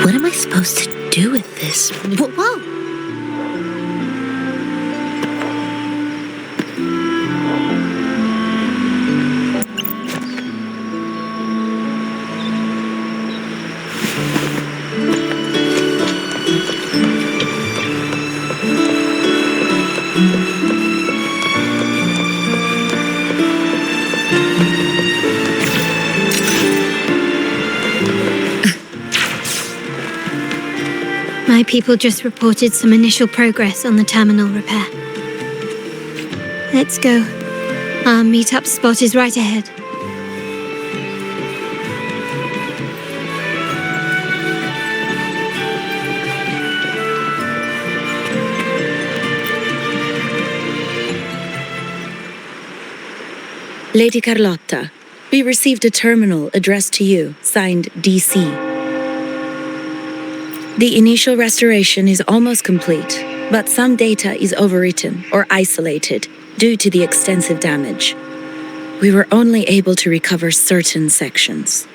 What am I supposed to do with this? Whoa! My people just reported some initial progress on the terminal repair. Let's go. Our meet-up spot is right ahead. Lady Carlotta, we received a terminal addressed to you, signed DC. The initial restoration is almost complete, but some data is overwritten or isolated due to the extensive damage. We were only able to recover certain sections.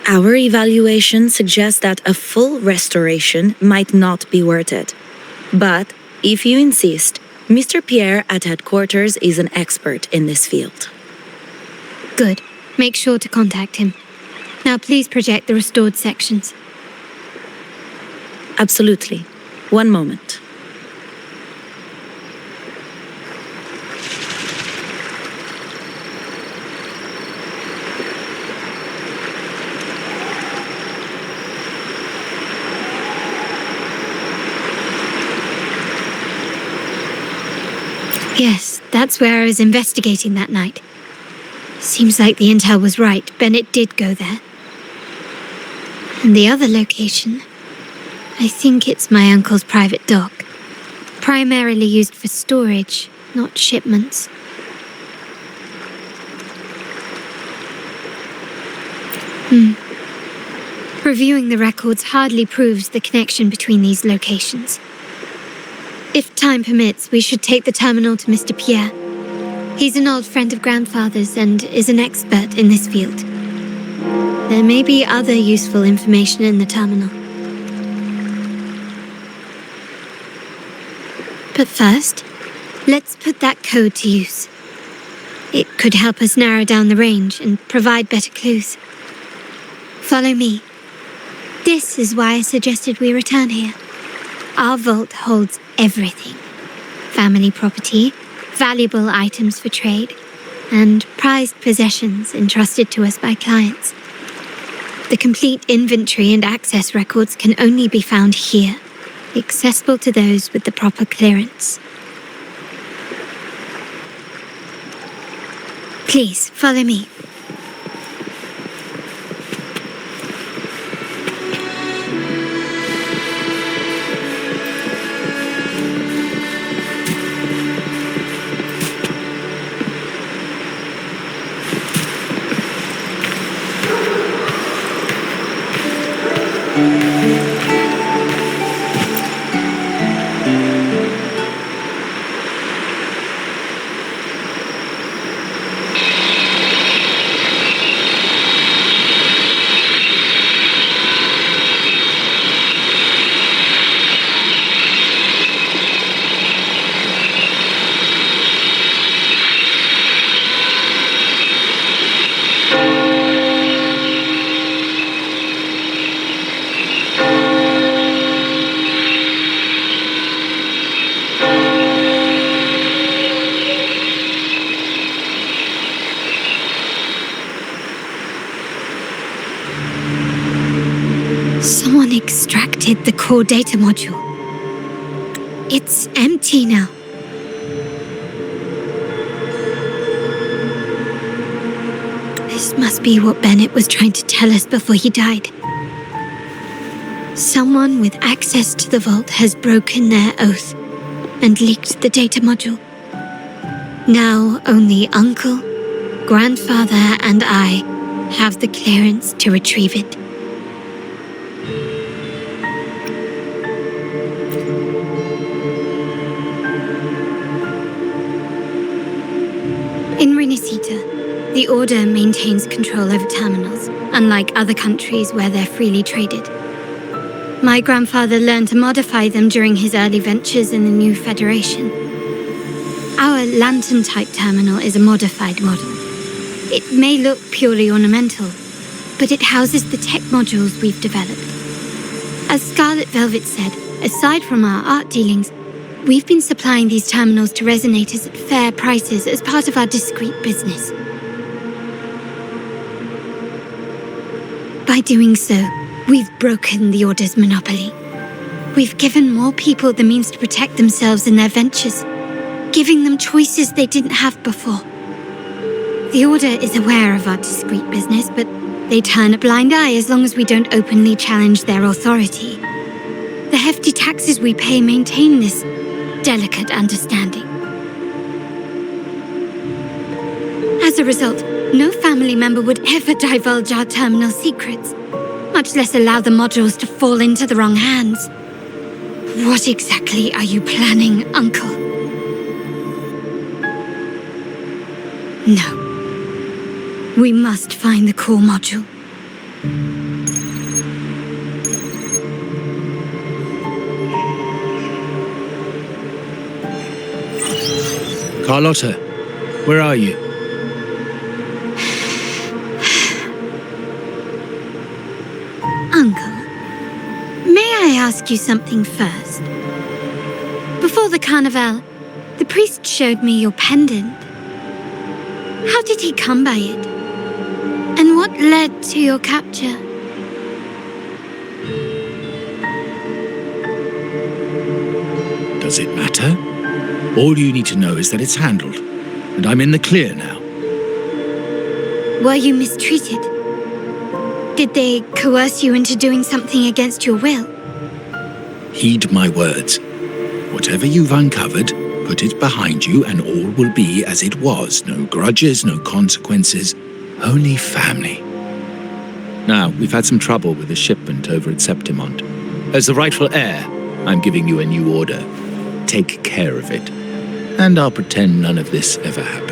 Our evaluation suggests that a full restoration might not be worth it. But, if you insist, Mr. Pierre at headquarters is an expert in this field. Good. Make sure to contact him. Now please project the restored sections. Absolutely. One moment. Yes, that's where I was investigating that night. Seems like the intel was right. Bennett did go there. And the other location, I think it's my uncle's private dock. Primarily used for storage, not shipments. Reviewing the records hardly proves the connection between these locations. If time permits, we should take the terminal to Mr. Pierre. He's an old friend of Grandfather's and is an expert in this field. There may be other useful information in the terminal. But first, let's put that code to use. It could help us narrow down the range and provide better clues. Follow me. This is why I suggested we return here. Our vault holds everything. Family property, valuable items for trade, and prized possessions entrusted to us by clients. The complete inventory and access records can only be found here, accessible to those with the proper clearance. Please, follow me. Someone extracted the core data module. It's empty now. This must be what Bennett was trying to tell us before he died. Someone with access to the vault has broken their oath and leaked the data module. Now only Uncle, Grandfather, and I have the clearance to retrieve it. In Renesita, The Order maintains control over terminals, unlike other countries where they're freely traded. My grandfather learned to modify them during his early ventures in the new Federation. Our lantern-type terminal is a modified model. It may look purely ornamental, but it houses the tech modules we've developed. As Scarlet Velvet said, aside from our art dealings, we've been supplying these terminals to resonators at fair prices as part of our discreet business. By doing so, we've broken the Order's monopoly. We've given more people the means to protect themselves in their ventures, giving them choices they didn't have before. The Order is aware of our discreet business, but they turn a blind eye as long as we don't openly challenge their authority. The hefty taxes we pay maintain this delicate understanding. As a result, no family member would ever divulge our terminal secrets, much less allow the modules to fall into the wrong hands. What exactly are you planning, Uncle? No. We must find the core module. Carlotta, where are you? Uncle, may I ask you something first? Before the carnival, the priest showed me your pendant. How did he come by it? And what led to your capture? Does it matter? All you need to know is that it's handled, and I'm in the clear now. Were you mistreated? Did they coerce you into doing something against your will? Heed my words. Whatever you've uncovered, put it behind you and all will be as it was. No grudges, no consequences, only family. Now, we've had some trouble with the shipment over at Septimont. As the rightful heir, I'm giving you a new order. Take care of it. And I'll pretend none of this ever happened.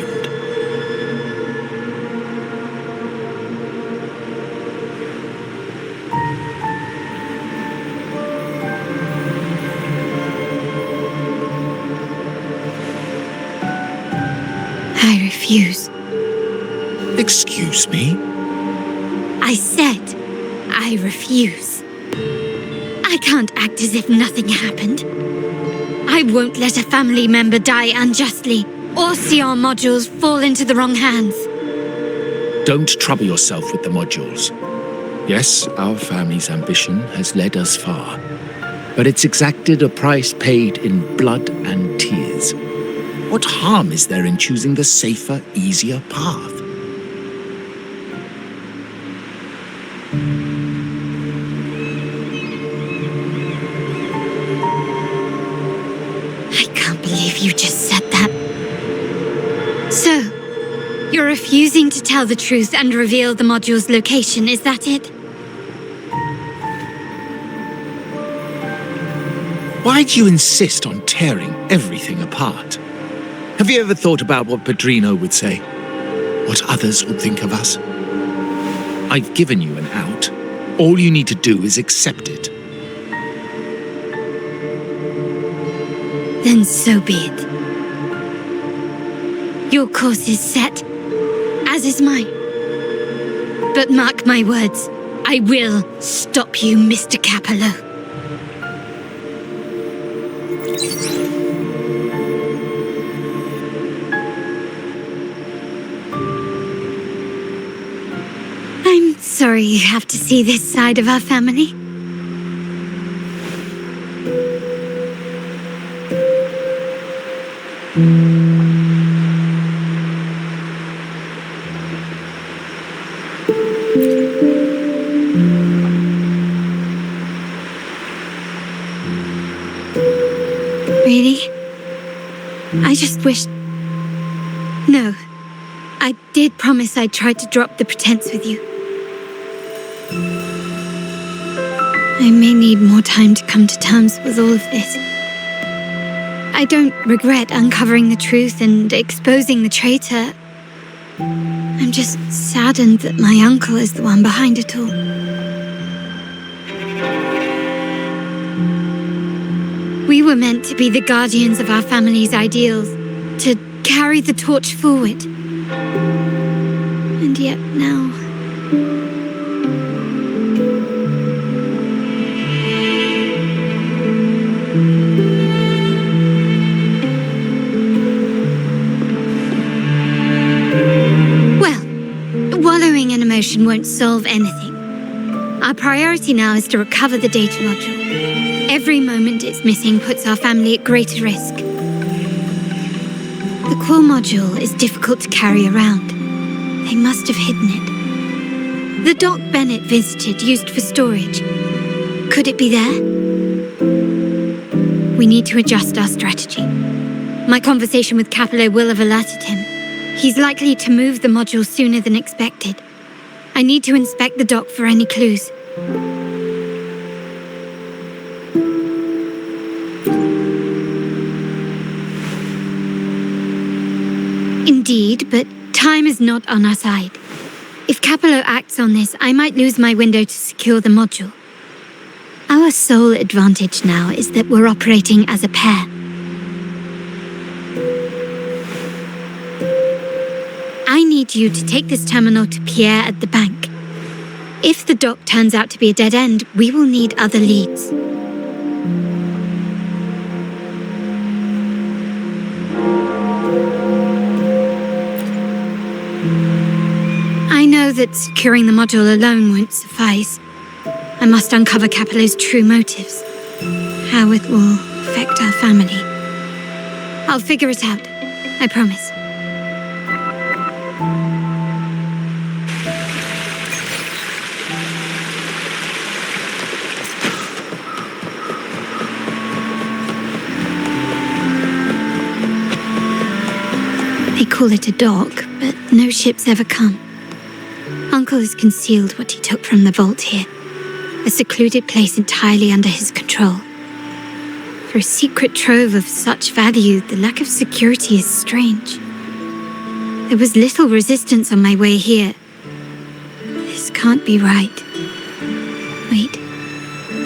I refuse. Excuse me? I said I refuse. I can't act as if nothing happened. I won't let a family member die unjustly or see our modules fall into the wrong hands. Don't trouble yourself with the modules. Yes, our family's ambition has led us far, but it's exacted a price paid in blood and tears. What harm is there in choosing the safer, easier path? I can't believe you just said that. So, you're refusing to tell the truth and reveal the module's location, is that it? Why do you insist on tearing everything apart? Have you ever thought about what Padrino would say? What others would think of us? I've given you an out. All you need to do is accept it. Then so be it. Your course is set, as is mine. But mark my words, I will stop you, Mr. Capollo. I'm sorry you have to see this side of our family. Really? I just wished... No. I did promise I'd try to drop the pretense with you. I may need more time to come to terms with all of this. I don't regret uncovering the truth and exposing the traitor. I'm just saddened that my uncle is the one behind it all. We were meant to be the guardians of our family's ideals, to carry the torch forward. And yet now... Wallowing in emotion won't solve anything. Our priority now is to recover the data module. Every moment it's missing puts our family at greater risk. The core module is difficult to carry around. They must have hidden it. The dock Bennett visited used for storage. Could it be there? We need to adjust our strategy. My conversation with Capollo will have alerted him. He's likely to move the module sooner than expected. I need to inspect the dock for any clues. Indeed, but time is not on our side. If Capollo acts on this, I might lose my window to secure the module. Our sole advantage now is that we're operating as a pair. I need you to take this terminal to Pierre at the bank. If the dock turns out to be a dead end, we will need other leads. I know that securing the module alone won't suffice. I must uncover Capollo's true motives, how it will affect our family. I'll figure it out, I promise. They call it a dock, but no ships ever come. Uncle has concealed what he took from the vault here, a secluded place entirely under his control. For a secret trove of such value, the lack of security is strange. There was little resistance on my way here. This can't be right. Wait.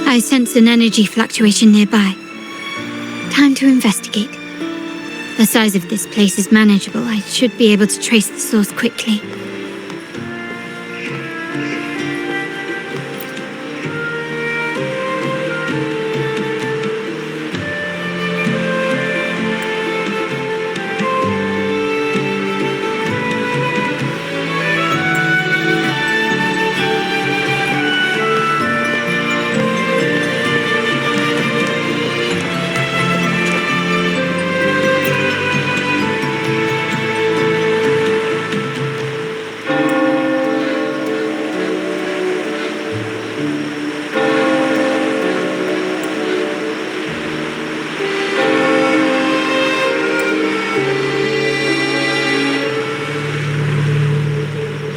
I sense an energy fluctuation nearby. Time to investigate. The size of this place is manageable. I should be able to trace the source quickly.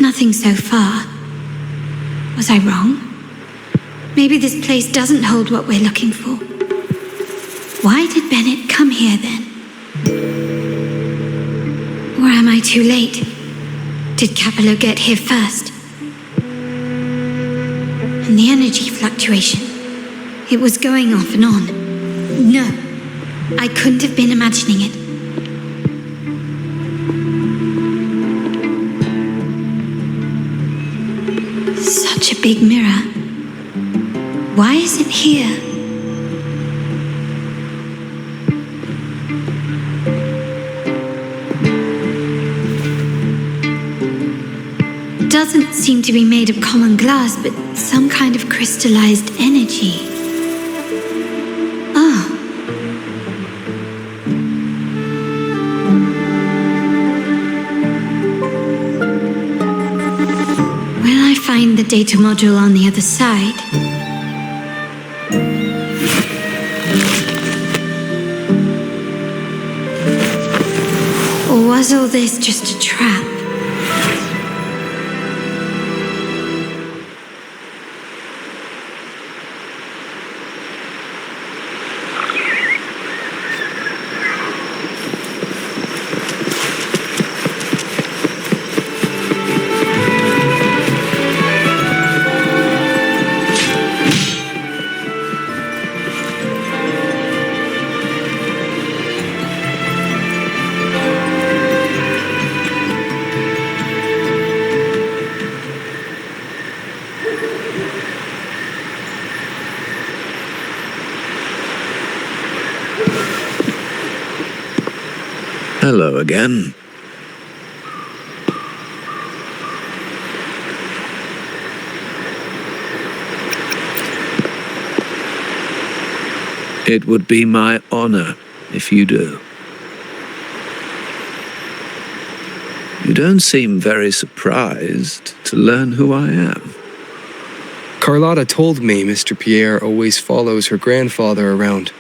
Nothing so far. Was I wrong? Maybe this place doesn't hold what we're looking for. Why did Bennett come here then? Or am I too late? Did Capollo get here first? And the energy fluctuation. It was going off and on. No, I couldn't have been imagining it. Such a big mirror. Why is it here? Doesn't seem to be made of common glass, but some kind of crystallized energy. Oh. Will I find the data module on the other side? Or was all this just a trap? Hello again. It would be my honor if you do. You don't seem very surprised to learn who I am. Carlotta told me Mr. Pierre always follows her grandfather around.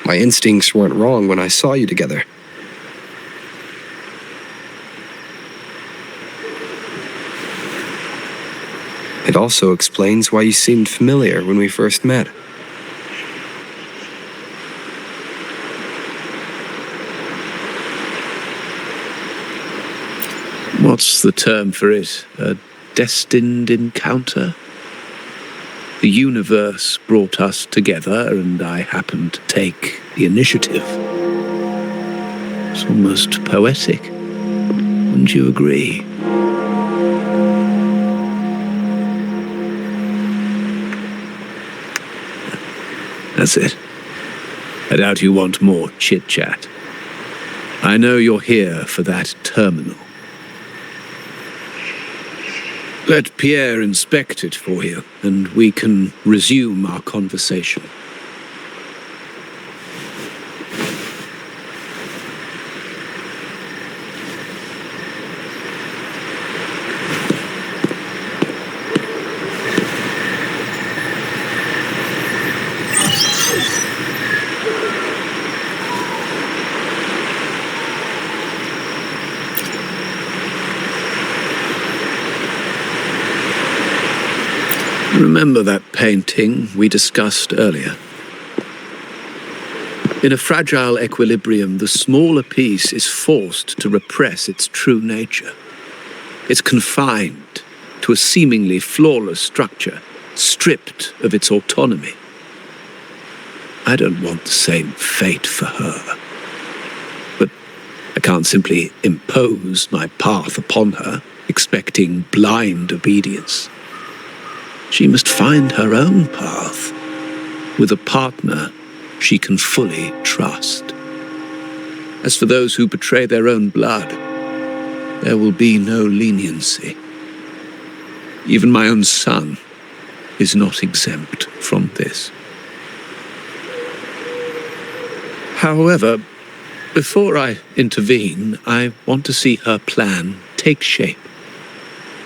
My instincts weren't wrong when I saw you together. It also explains why you seemed familiar when we first met. What's the term for it? A destined encounter? The universe brought us together, and I happened to take the initiative. It's almost poetic. Wouldn't you agree? That's it. I doubt you want more chit-chat. I know you're here for that terminal. Let Pierre inspect it for you, and we can resume our conversation. Remember that painting we discussed earlier? In a fragile equilibrium, the smaller piece is forced to repress its true nature. It's confined to a seemingly flawless structure, stripped of its autonomy. I don't want the same fate for her. But I can't simply impose my path upon her, expecting blind obedience. She must find her own path, with a partner she can fully trust. As for those who betray their own blood, there will be no leniency. Even my own son is not exempt from this. However, before I intervene, I want to see her plan take shape.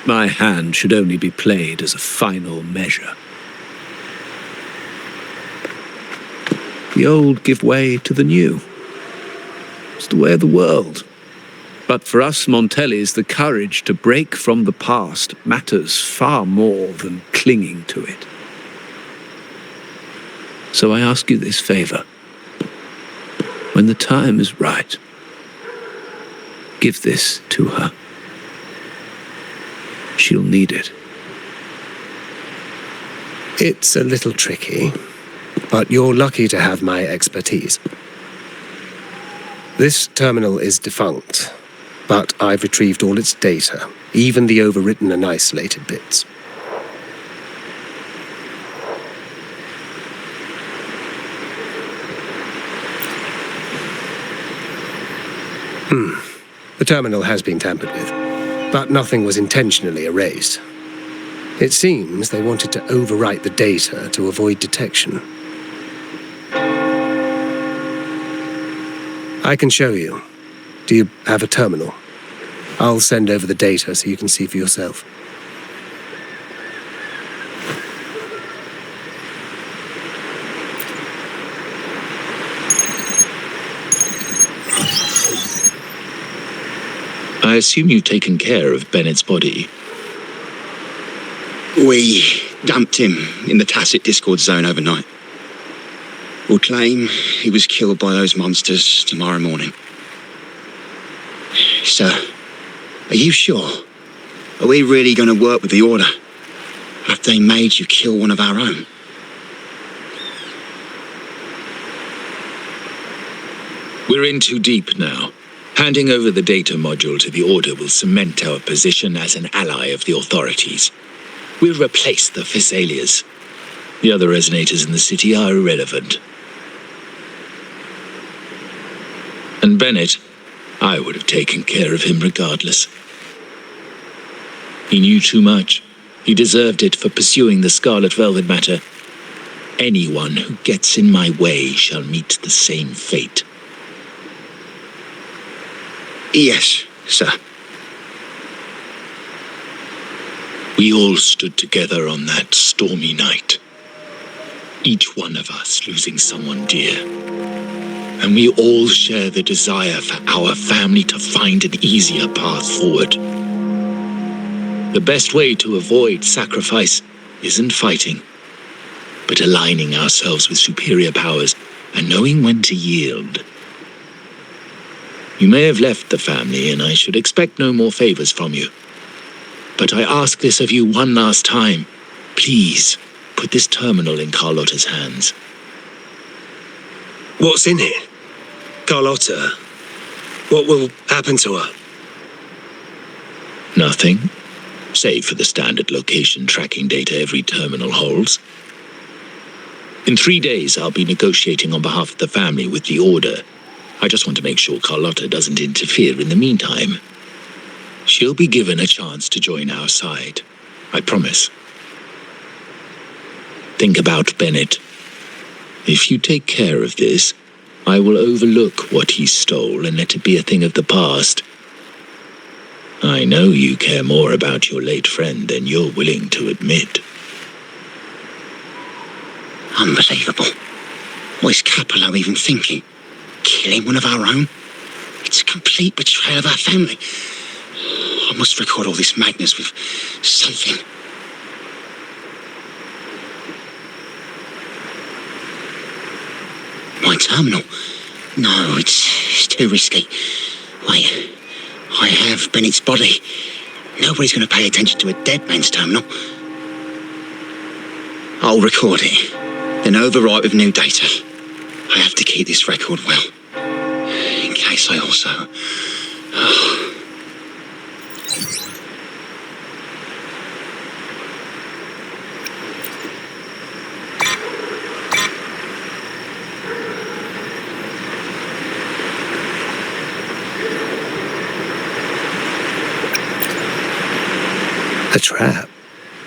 My hand should only be played as a final measure. The old give way to the new. It's the way of the world. But for us Montellis, the courage to break from the past matters far more than clinging to it. So I ask you this favor. When the time is right, give this to her. She'll need it. It's a little tricky, but you're lucky to have my expertise. This terminal is defunct, but I've retrieved all its data, even the overwritten and isolated bits. The terminal has been tampered with, but nothing was intentionally erased. It seems they wanted to overwrite the data to avoid detection. I can show you. Do you have a terminal? I'll send over the data so you can see for yourself. I assume you've taken care of Bennett's body. We dumped him in the tacit Discord zone overnight. We'll claim he was killed by those monsters tomorrow morning. Sir, are you sure? Are we really going to work with the Order? Have they made you kill one of our own? We're in too deep now. Handing over the data module to the Order will cement our position as an ally of the authorities. We'll replace the Phassalias. The other resonators in the city are irrelevant. And Bennett, I would have taken care of him regardless. He knew too much. He deserved it for pursuing the Scarlet Velvet matter. Anyone who gets in my way shall meet the same fate. Yes, sir. We all stood together on that stormy night. Each one of us losing someone dear. And we all share the desire for our family to find an easier path forward. The best way to avoid sacrifice isn't fighting, but aligning ourselves with superior powers and knowing when to yield. You may have left the family, and I should expect no more favors from you. But I ask this of you one last time. Please, put this terminal in Carlotta's hands. What's in it? Carlotta? What will happen to her? Nothing, save for the standard location tracking data every terminal holds. In 3 days, I'll be negotiating on behalf of the family with the Order. I just want to make sure Carlotta doesn't interfere in the meantime. She'll be given a chance to join our side. I promise. Think about Bennett. If you take care of this, I will overlook what he stole and let it be a thing of the past. I know you care more about your late friend than you're willing to admit. Unbelievable. What is Capollo even thinking? Killing one of our own? It's a complete betrayal of our family. I must record all this madness with something. My terminal? No, it's too risky. Wait, I have Bennett's body. Nobody's going to pay attention to a dead man's terminal. I'll record it, then overwrite with new data. I have to keep this record well, in case I also... A trap?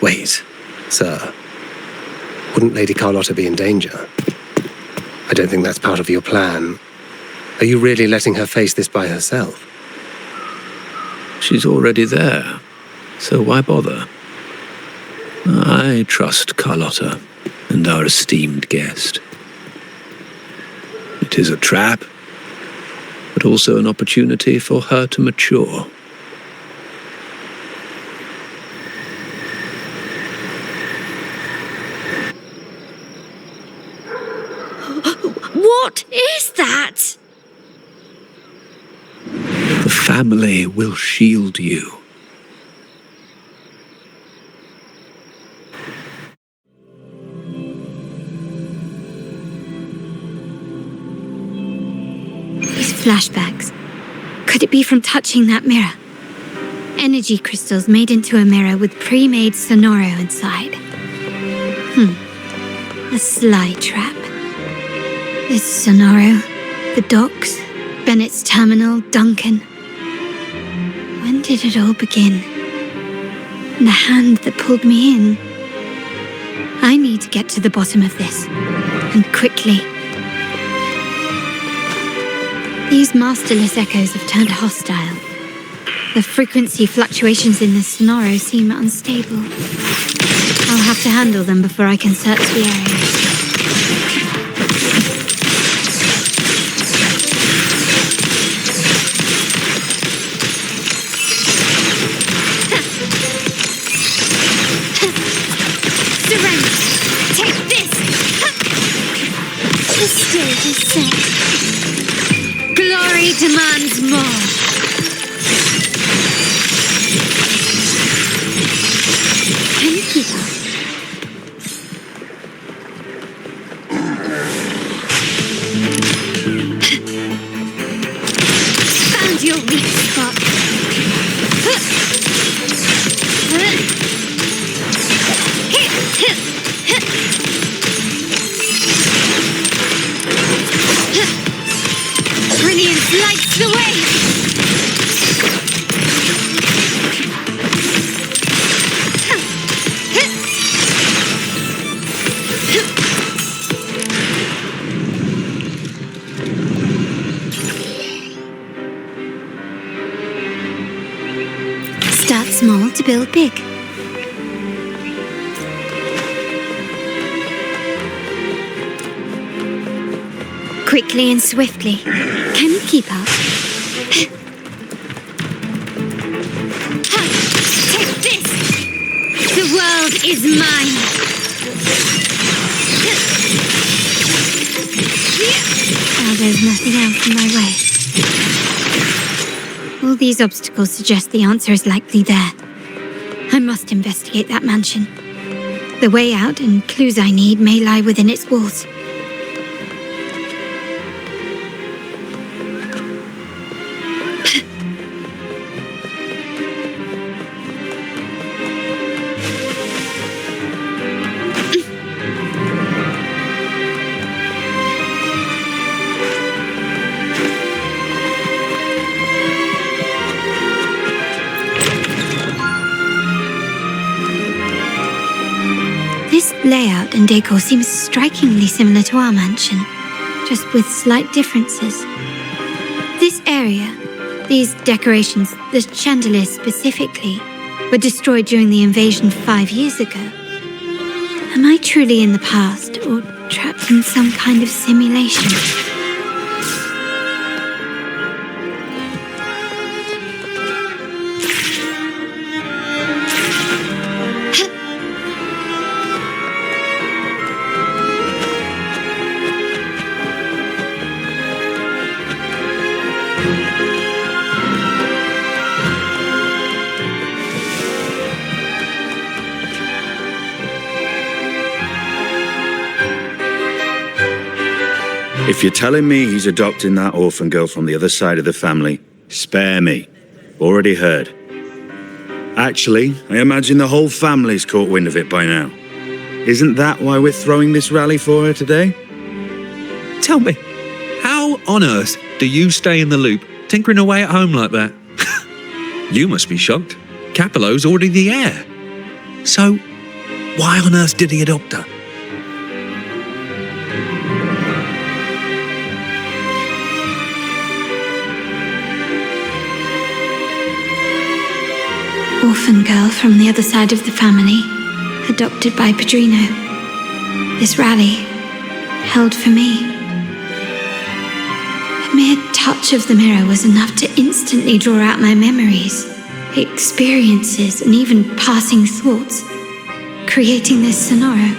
Wait, sir. Wouldn't Lady Carlotta be in danger? I don't think that's part of your plan. Are you really letting her face this by herself? She's already there, so why bother? I trust Carlotta and our esteemed guest. It is a trap, but also an opportunity for her to mature. What is that? The family will shield you. These flashbacks. Could it be from touching that mirror? Energy crystals made into a mirror with pre-made sonoro inside. A sly trap. This sonoro, the docks, Bennett's terminal, Duncan. When did it all begin? And the hand that pulled me in. I need to get to the bottom of this, and quickly. These masterless echoes have turned hostile. The frequency fluctuations in the sonoro seem unstable. I'll have to handle them before I can search the area. Stage is set. Glory demands more. Thank you. Found your weak spot. Brilliance lights the way! build big. Quickly and swiftly. Can you keep up? Take this! The world is mine! Now there's nothing else in my way. All these obstacles suggest the answer is likely there. I must investigate that mansion. The way out and clues I need may lie within its walls. This layout and decor seems strikingly similar to our mansion, just with slight differences. This area, these decorations, the chandeliers specifically, were destroyed during the invasion 5 years ago. Am I truly in the past, or trapped in some kind of simulation? If you're telling me he's adopting that orphan girl from the other side of the family, spare me. Already heard. Actually, I imagine the whole family's caught wind of it by now. Isn't that why we're throwing this rally for her today? Tell me, how on earth do you stay in the loop, tinkering away at home like that? You must be shocked. Capollo's already the heir. So, why on earth did he adopt her? Orphan girl from the other side of the family, adopted by Padrino. This rally, held for me. A mere touch of the mirror was enough to instantly draw out my memories, experiences, and even passing thoughts, creating this scenario.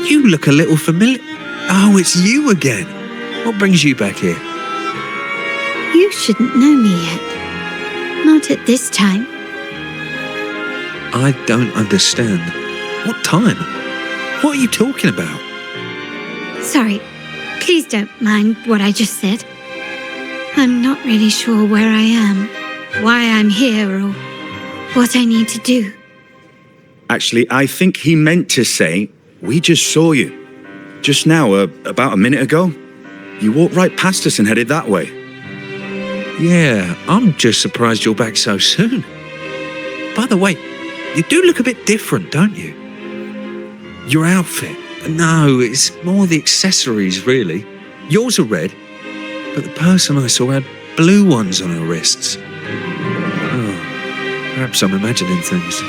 You look a little familiar. Oh, it's you again. What brings you back here? You shouldn't know me yet. Not at this time. I don't understand. What time? What are you talking about? Sorry, please don't mind what I just said. I'm not really sure where I am, why I'm here, or what I need to do. Actually, I think he meant to say, we just saw you. Just now, about a minute ago. You walked right past us and headed that way. Yeah, I'm just surprised you're back so soon. By the way, you do look a bit different, don't you? Your outfit. No, it's more the accessories, really. Yours are red, but the person I saw had blue ones on her wrists. Oh, perhaps I'm imagining things.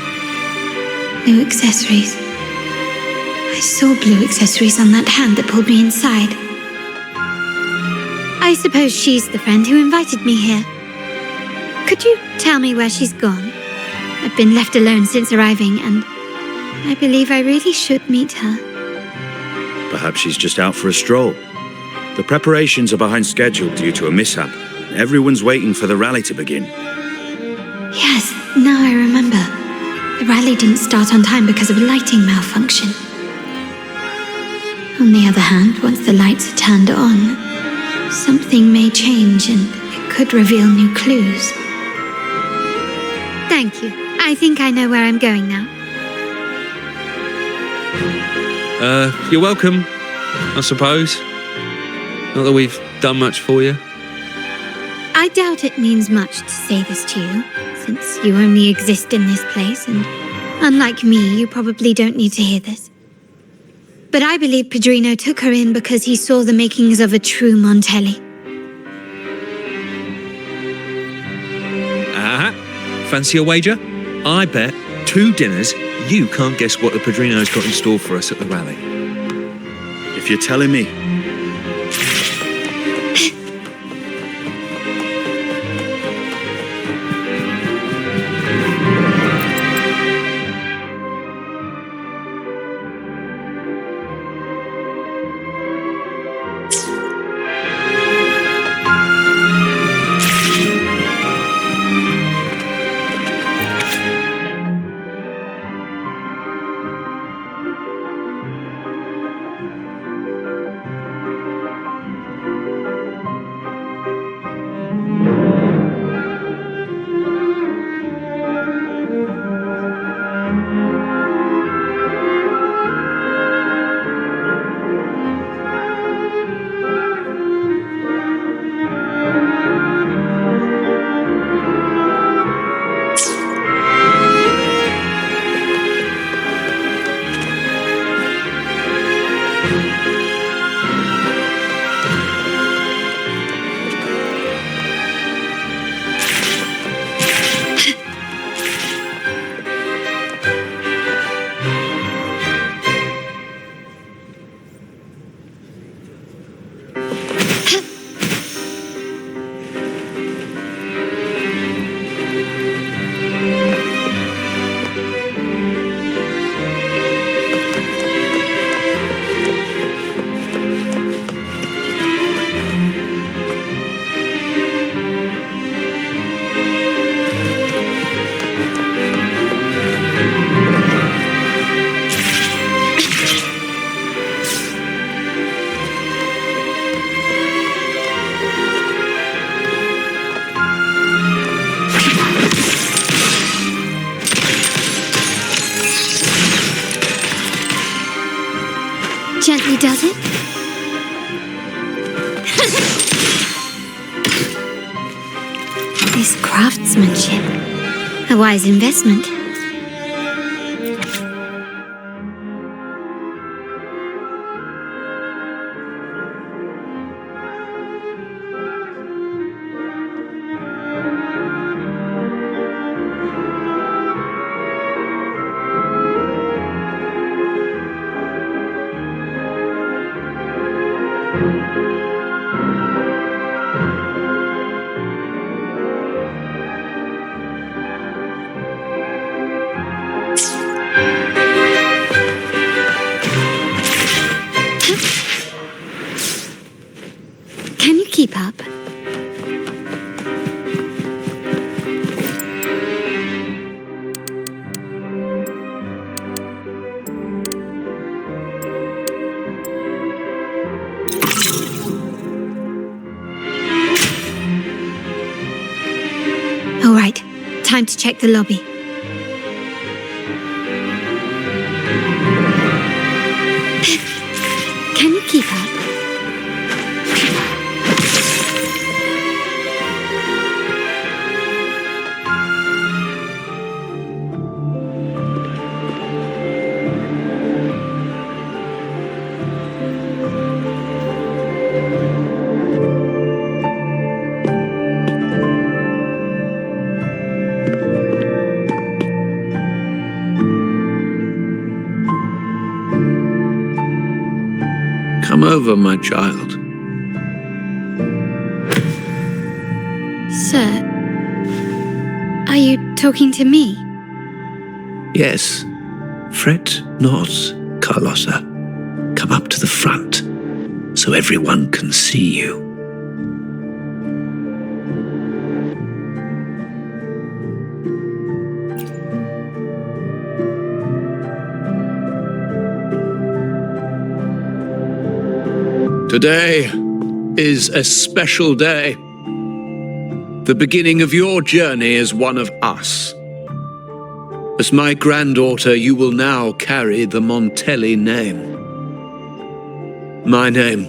Blue accessories. I saw blue accessories on that hand that pulled me inside. I suppose she's the friend who invited me here. Could you tell me where she's gone? I've been left alone since arriving, and I believe I really should meet her. Perhaps she's just out for a stroll. The preparations are behind schedule due to a mishap. Everyone's waiting for the rally to begin. Yes, now I remember. The rally didn't start on time because of a lighting malfunction. On the other hand, once the lights are turned on, something may change and it could reveal new clues. Thank you. I think I know where I'm going now. You're welcome, I suppose. Not that we've done much for you. I doubt it means much to say this to you, since you only exist in this place, and unlike me, you probably don't need to hear this. But I believe Padrino took her in because he saw the makings of a true Montelli. Fancy a wager? I bet 2 dinners you can't guess what the Padrino's got in store for us at the rally. If you're telling me. Gently does it. This craftsmanship. A wise investment. Can you keep up? All right, time to check the lobby. Can you keep up? Come over, my child. Sir, are you talking to me? Yes. Fret not, Carlotta. Come up to the front, so everyone can see you. Today is a special day. The beginning of your journey as one of us. As my granddaughter, you will now carry the Montelli name. My name.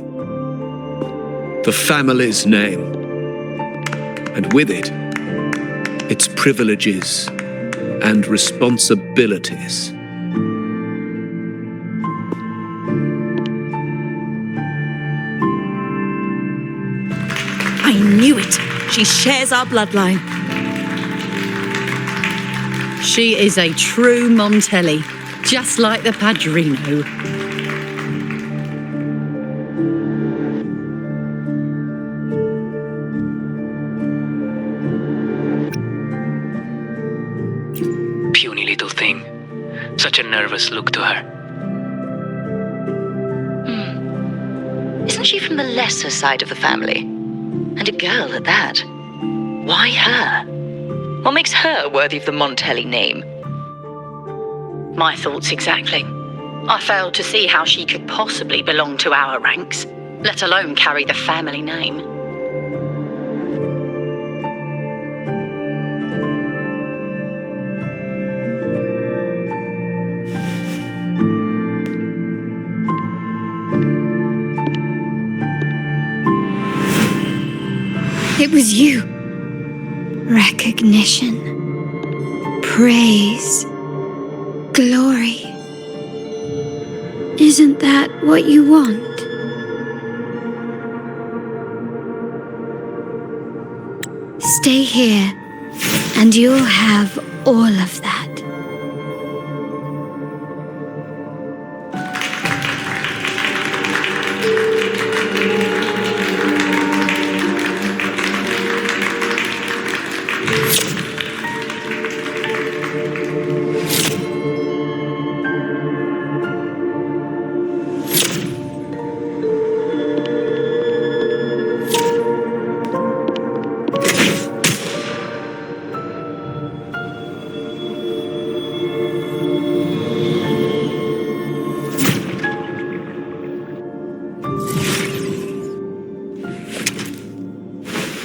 The family's name. And with it, its privileges and responsibilities. knew it. She shares our bloodline. She is a true Montelli, just like the Padrino. Puny little thing. Such a nervous look to her. Isn't she from the lesser side of the family? And a girl at that. Why her? What makes her worthy of the Montelli name? My thoughts exactly. I failed to see how she could possibly belong to our ranks, let alone carry the family name. It was you. Recognition, praise, glory. Isn't that what you want? Stay here, and you'll have all of that.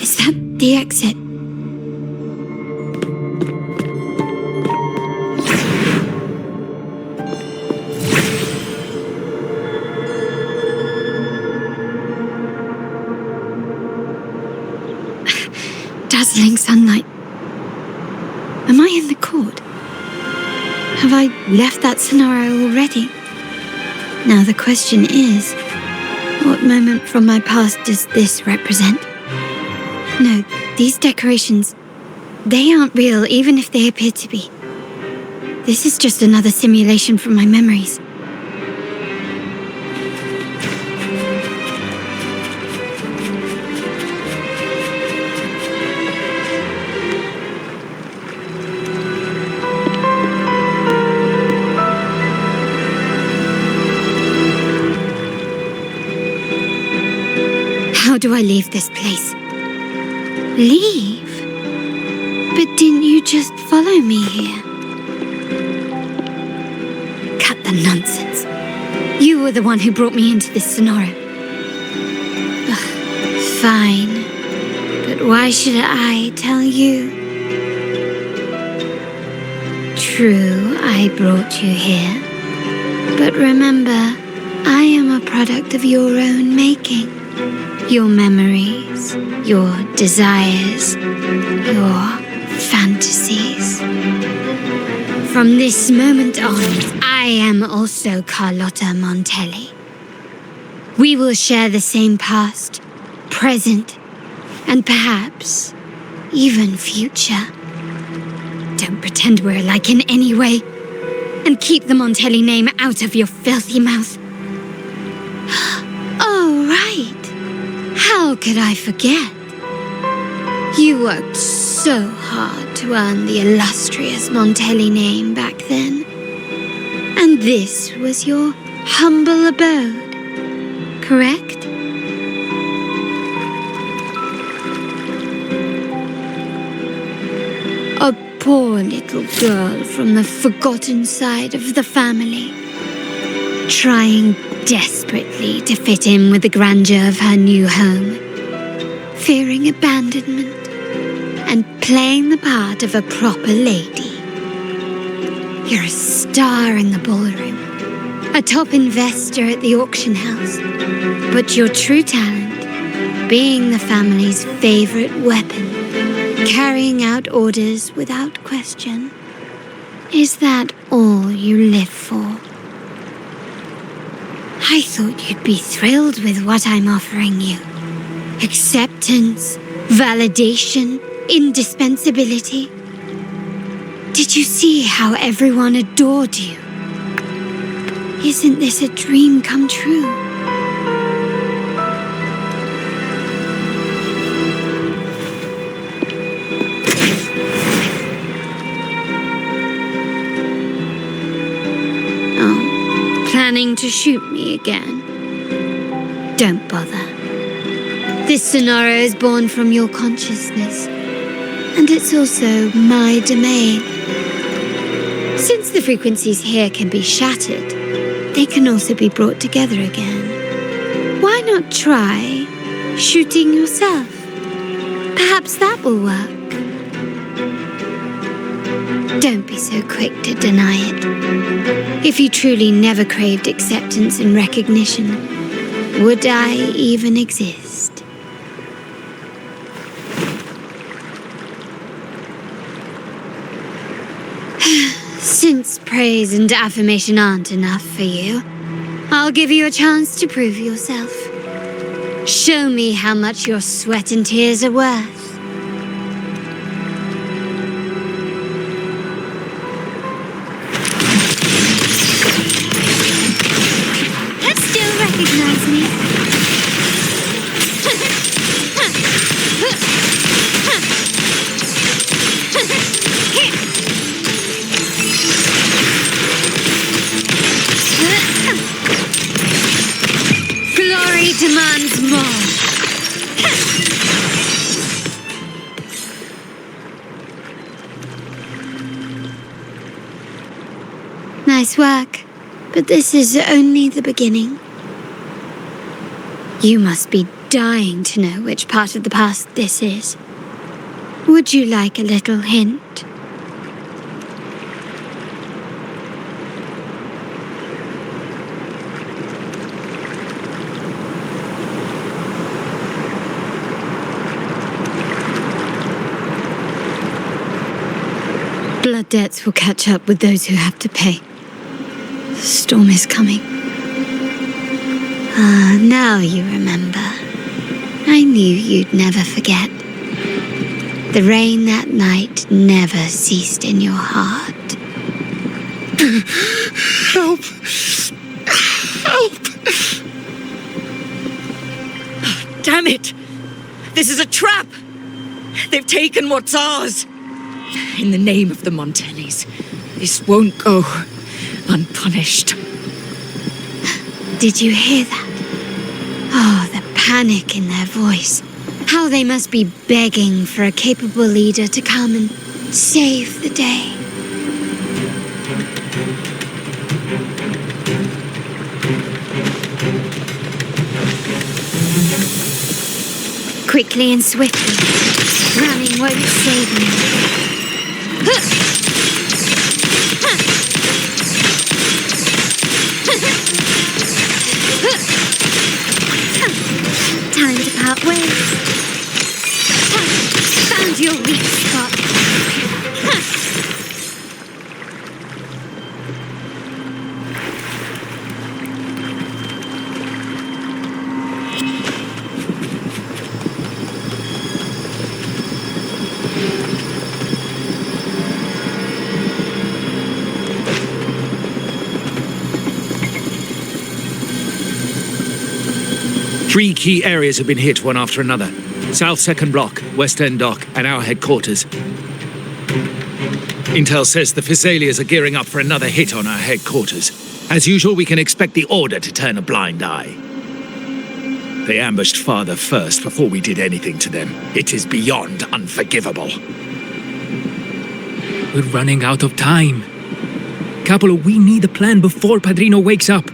Is that the exit? Dazzling sunlight. Am I in the court? Have I left that scenario already? Now the question is, what moment from my past does this represent? No, these decorations, they aren't real even if they appear to be. This is just another simulation from my memories. How do I leave this place? Leave? But didn't you just follow me here? Cut the nonsense. You were the one who brought me into this scenario. Ugh, fine. But why should I tell you? True, I brought you here. But remember, I am a product of your own making. Your memories, your desires, your fantasies. From this moment on, I am also Carlotta Montelli. We will share the same past, present, and perhaps even future. Don't pretend we're alike in any way, and keep the Montelli name out of your filthy mouth. Oh, right. How could I forget? You worked so hard to earn the illustrious Montelli name back then. And this was your humble abode, correct? A poor little girl from the forgotten side of the family, trying desperately to fit in with the grandeur of her new home, fearing abandonment, and playing the part of a proper lady. You're a star in the ballroom, a top investor at the auction house, but your true talent, being the family's favorite weapon, carrying out orders without question. Is that all you live for? I thought you'd be thrilled with what I'm offering you. Acceptance, validation, indispensability. Did you see how everyone adored you? Isn't this a dream come true? Oh, planning to shoot me again? Don't bother. This scenario is born from your consciousness, and it's also my domain. Since the frequencies here can be shattered, they can also be brought together again. Why not try shooting yourself? Perhaps that will work. Don't be so quick to deny it. If you truly never craved acceptance and recognition, would I even exist? Since praise and affirmation aren't enough for you, I'll give you a chance to prove yourself. Show me how much your sweat and tears are worth. Still recognize me? Glory demands more. Nice work, but this is only the beginning. You must be dying to know which part of the past this is. Would you like a little hint? Blood debts will catch up with those who have to pay. The storm is coming. Ah, now you remember. I knew you'd never forget. The rain that night never ceased in your heart. Help! Help! Damn it! This is a trap! They've taken what's ours! In the name of the Montellis, this won't go unpunished. Did you hear that? Oh, the panic in their voice. How they must be begging for a capable leader to come and save the day. Quickly and swiftly, running won't save me. Time to part ways. Found your weak spot. Three key areas have been hit one after another. South Second Block, West End Dock, and our headquarters. Intel says the Physaelias are gearing up for another hit on our headquarters. As usual, we can expect the Order to turn a blind eye. They ambushed Father first before we did anything to them. It is beyond unforgivable. We're running out of time. Capollo, we need a plan before Padrino wakes up.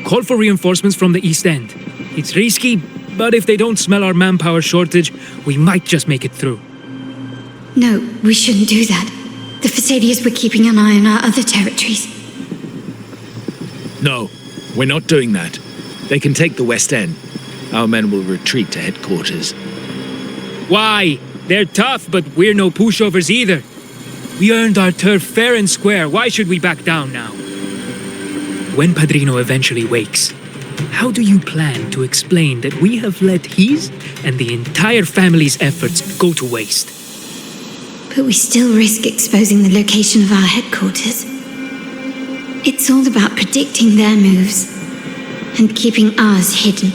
Call for reinforcements from the East End. It's risky, but if they don't smell our manpower shortage, we might just make it through. No, we shouldn't do that. The Physaelias were keeping an eye on our other territories. No, we're not doing that. They can take the West End. Our men will retreat to headquarters. Why? They're tough, but we're no pushovers either. We earned our turf fair and square. Why should we back down now? When Padrino eventually wakes, How do you plan to explain that we have let his and the entire family's efforts go to waste? But we still risk exposing the location of our headquarters. It's all about predicting their moves and keeping ours hidden.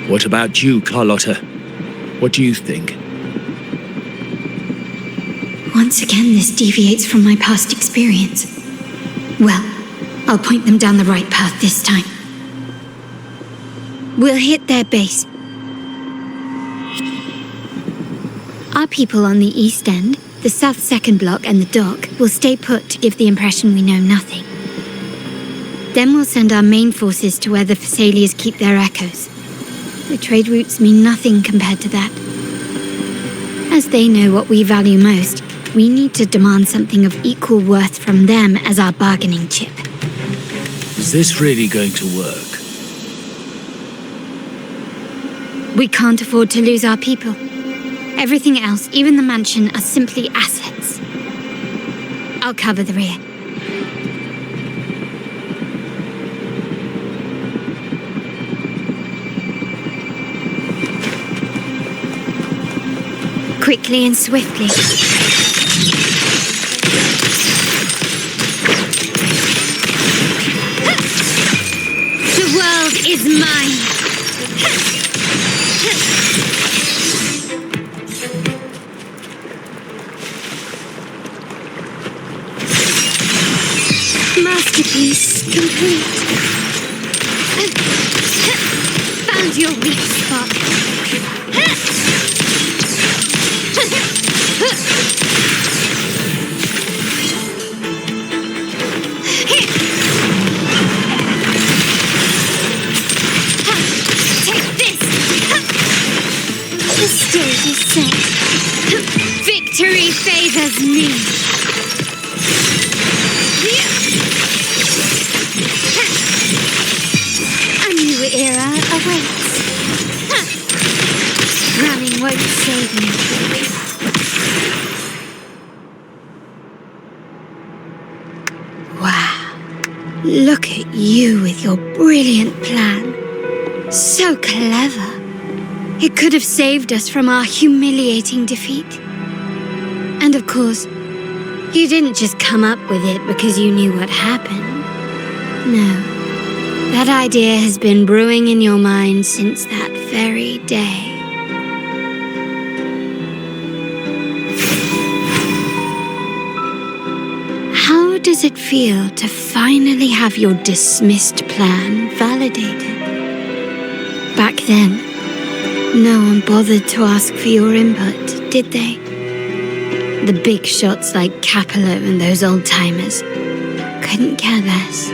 What about you, Carlotta? What do you think? Once again, this deviates from my past experience. Well, I'll point them down the right path this time. We'll hit their base. Our people on the East End, the South Second Block and the dock will stay put to give the impression we know nothing. Then we'll send our main forces to where the Thessalians keep their echoes. The trade routes mean nothing compared to that. As they know what we value most, we need to demand something of equal worth from them as our bargaining chip. Is this really going to work? We can't afford to lose our people. Everything else, even the mansion, are simply assets. I'll cover the rear. Quickly and swiftly. The world is mine. Masterpiece complete. Found your weak spot. Take this. The stage is set. Victory favors me. A new era awaits. Running won't save me. Wow. Look at you with your brilliant plan. So clever. It could have saved us from our humiliating defeat. And of course, you didn't just come up with it because you knew what happened. No. That idea has been brewing in your mind since that very day. How does it feel to finally have your dismissed plan validated? Back then, no one bothered to ask for your input, did they? The big shots like Capollo and those old-timers couldn't care less.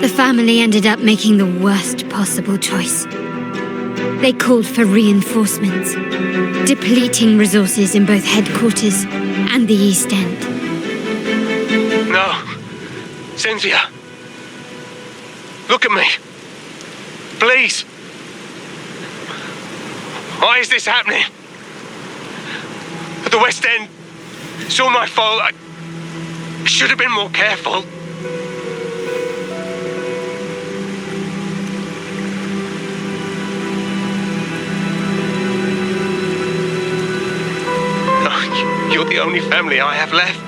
The family ended up making the worst possible choice. They called for reinforcements, depleting resources in both headquarters and the East End. No. Cynthia. Look at me. Please. Why is this happening? At the West End, it's all my fault. I should have been more careful. You're the only family I have left.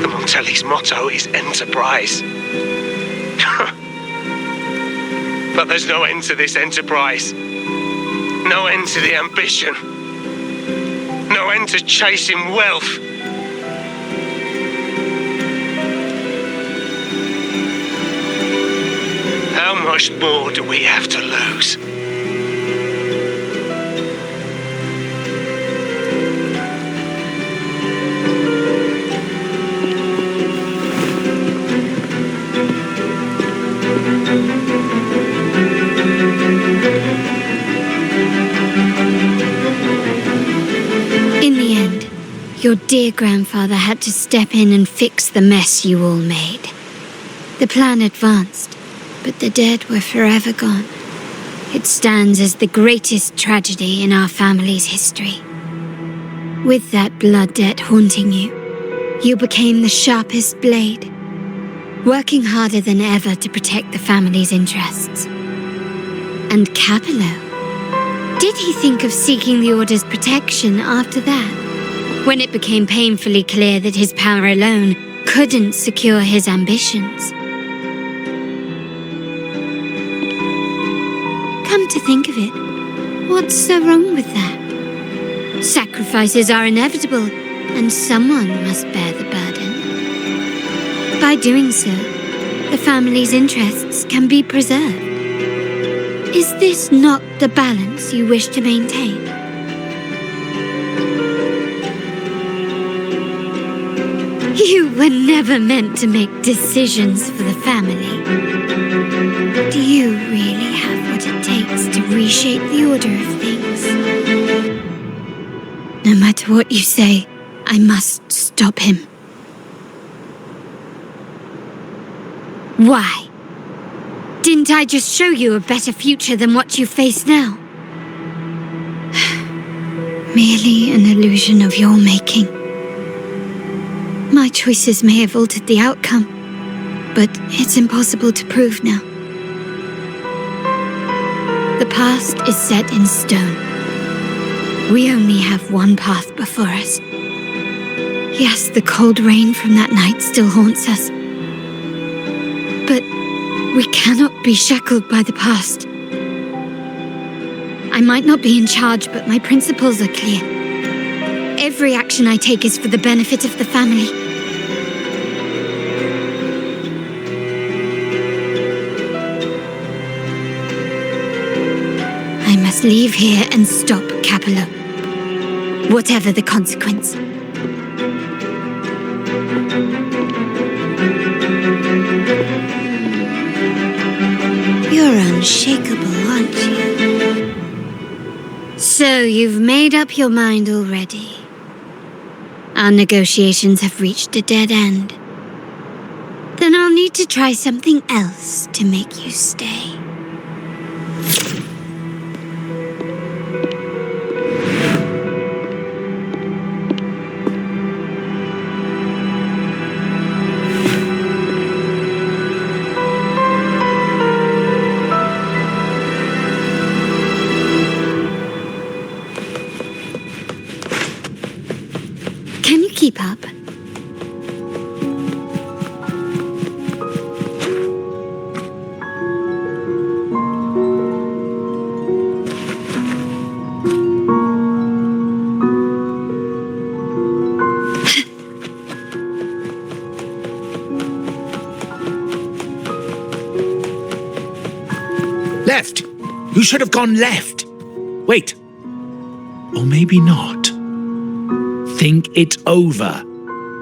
The Montelli's motto is enterprise. But there's no end to this enterprise. No end to the ambition. No end to chasing wealth. How much more do we have to lose? In the end, your dear grandfather had to step in and fix the mess you all made. The plan advanced, but the dead were forever gone. It stands as the greatest tragedy in our family's history. With that blood debt haunting you, you became the sharpest blade. working harder than ever to protect the family's interests. And Capollo? Did he think of seeking the Order's protection after that, when it became painfully clear that his power alone couldn't secure his ambitions? Come to think of it, what's so wrong with that? Sacrifices are inevitable, and someone must bear the burden. By doing so, the family's interests can be preserved. Is this not the balance you wish to maintain? You were never meant to make decisions for the family. Do you really have what it takes to reshape the order of things? No matter what you say, I must stop him. Why? Didn't I just show you a better future than what you face now? Merely an illusion of your making. My choices may have altered the outcome, but it's impossible to prove now. The past is set in stone. We only have one path before us. Yes, the cold rain from that night still haunts us. But we cannot be shackled by the past. I might not be in charge, but my principles are clear. Every action I take is for the benefit of the family. I must leave here and stop Capollo, whatever the consequence. You're unshakable, aren't you? So you've made up your mind already. Our negotiations have reached a dead end. Then I'll need to try something else to make you stay. Keep up. Left! You should have gone left. Wait. Or maybe not. Think it over.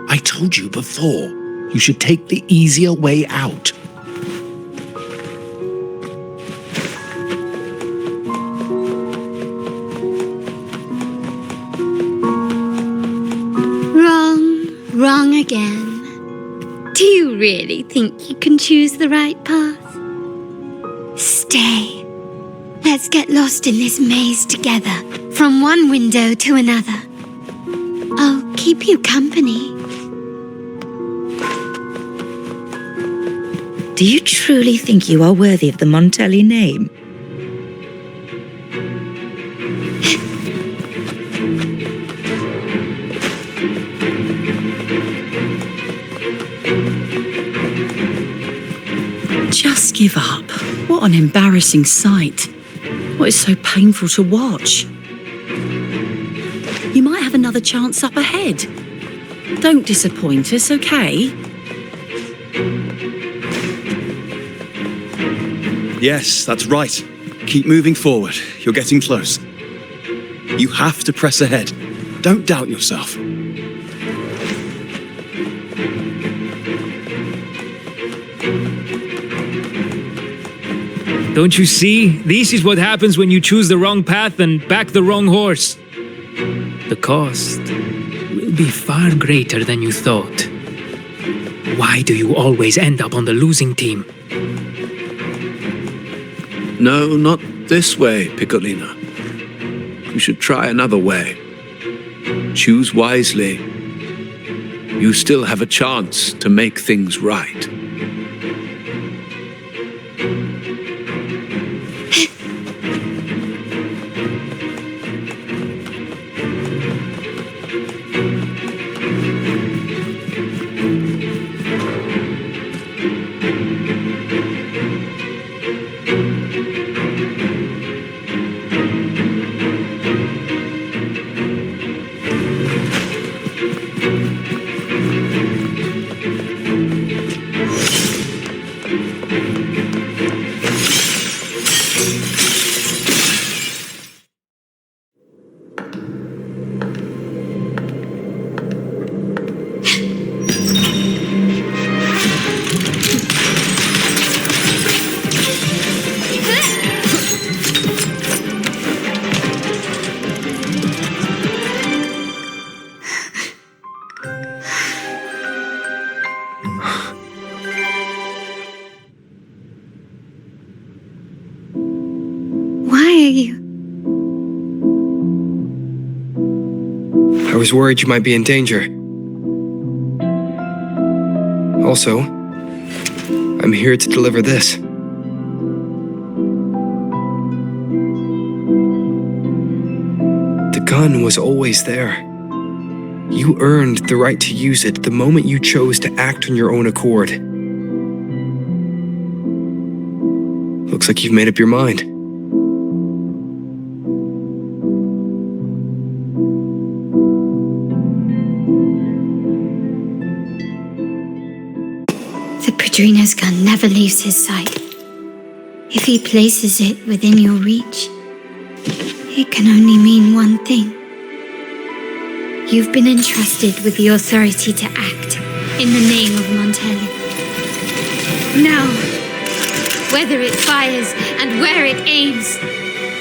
I told you before, you should take the easier way out. Wrong again. Do you really think you can choose the right path? Stay. Let's get lost in this maze together, from one window to another. I'll keep you company. Do you truly think you are worthy of the Montelli name? Just give up. What an embarrassing sight. What is so painful to watch? You might have another chance up ahead. Don't disappoint us, okay? Yes, that's right. Keep moving forward. You're getting close. You have to press ahead. Don't doubt yourself. Don't you see? This is what happens when you choose the wrong path and back the wrong horse. The cost will be far greater than you thought. Why do you always end up on the losing team? No, not this way, Piccolina. You should try another way. Choose wisely. You still have a chance to make things right. hear you. I was worried you might be in danger. Also, I'm here to deliver this. The gun was always there. You earned the right to use it the moment you chose to act on your own accord. Looks like you've made up your mind. The Padrino's gun never leaves his sight. If he places it within your reach, it can only mean one thing. You've been entrusted with the authority to act in the name of Montelli. Now, whether it fires and where it aims,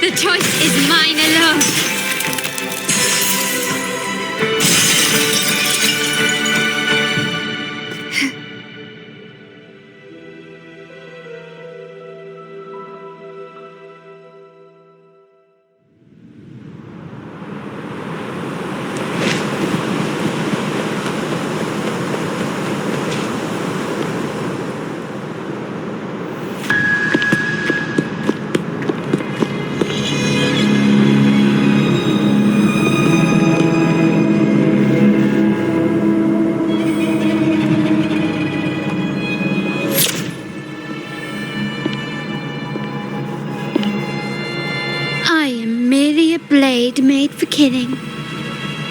the choice is mine alone. Made for killing.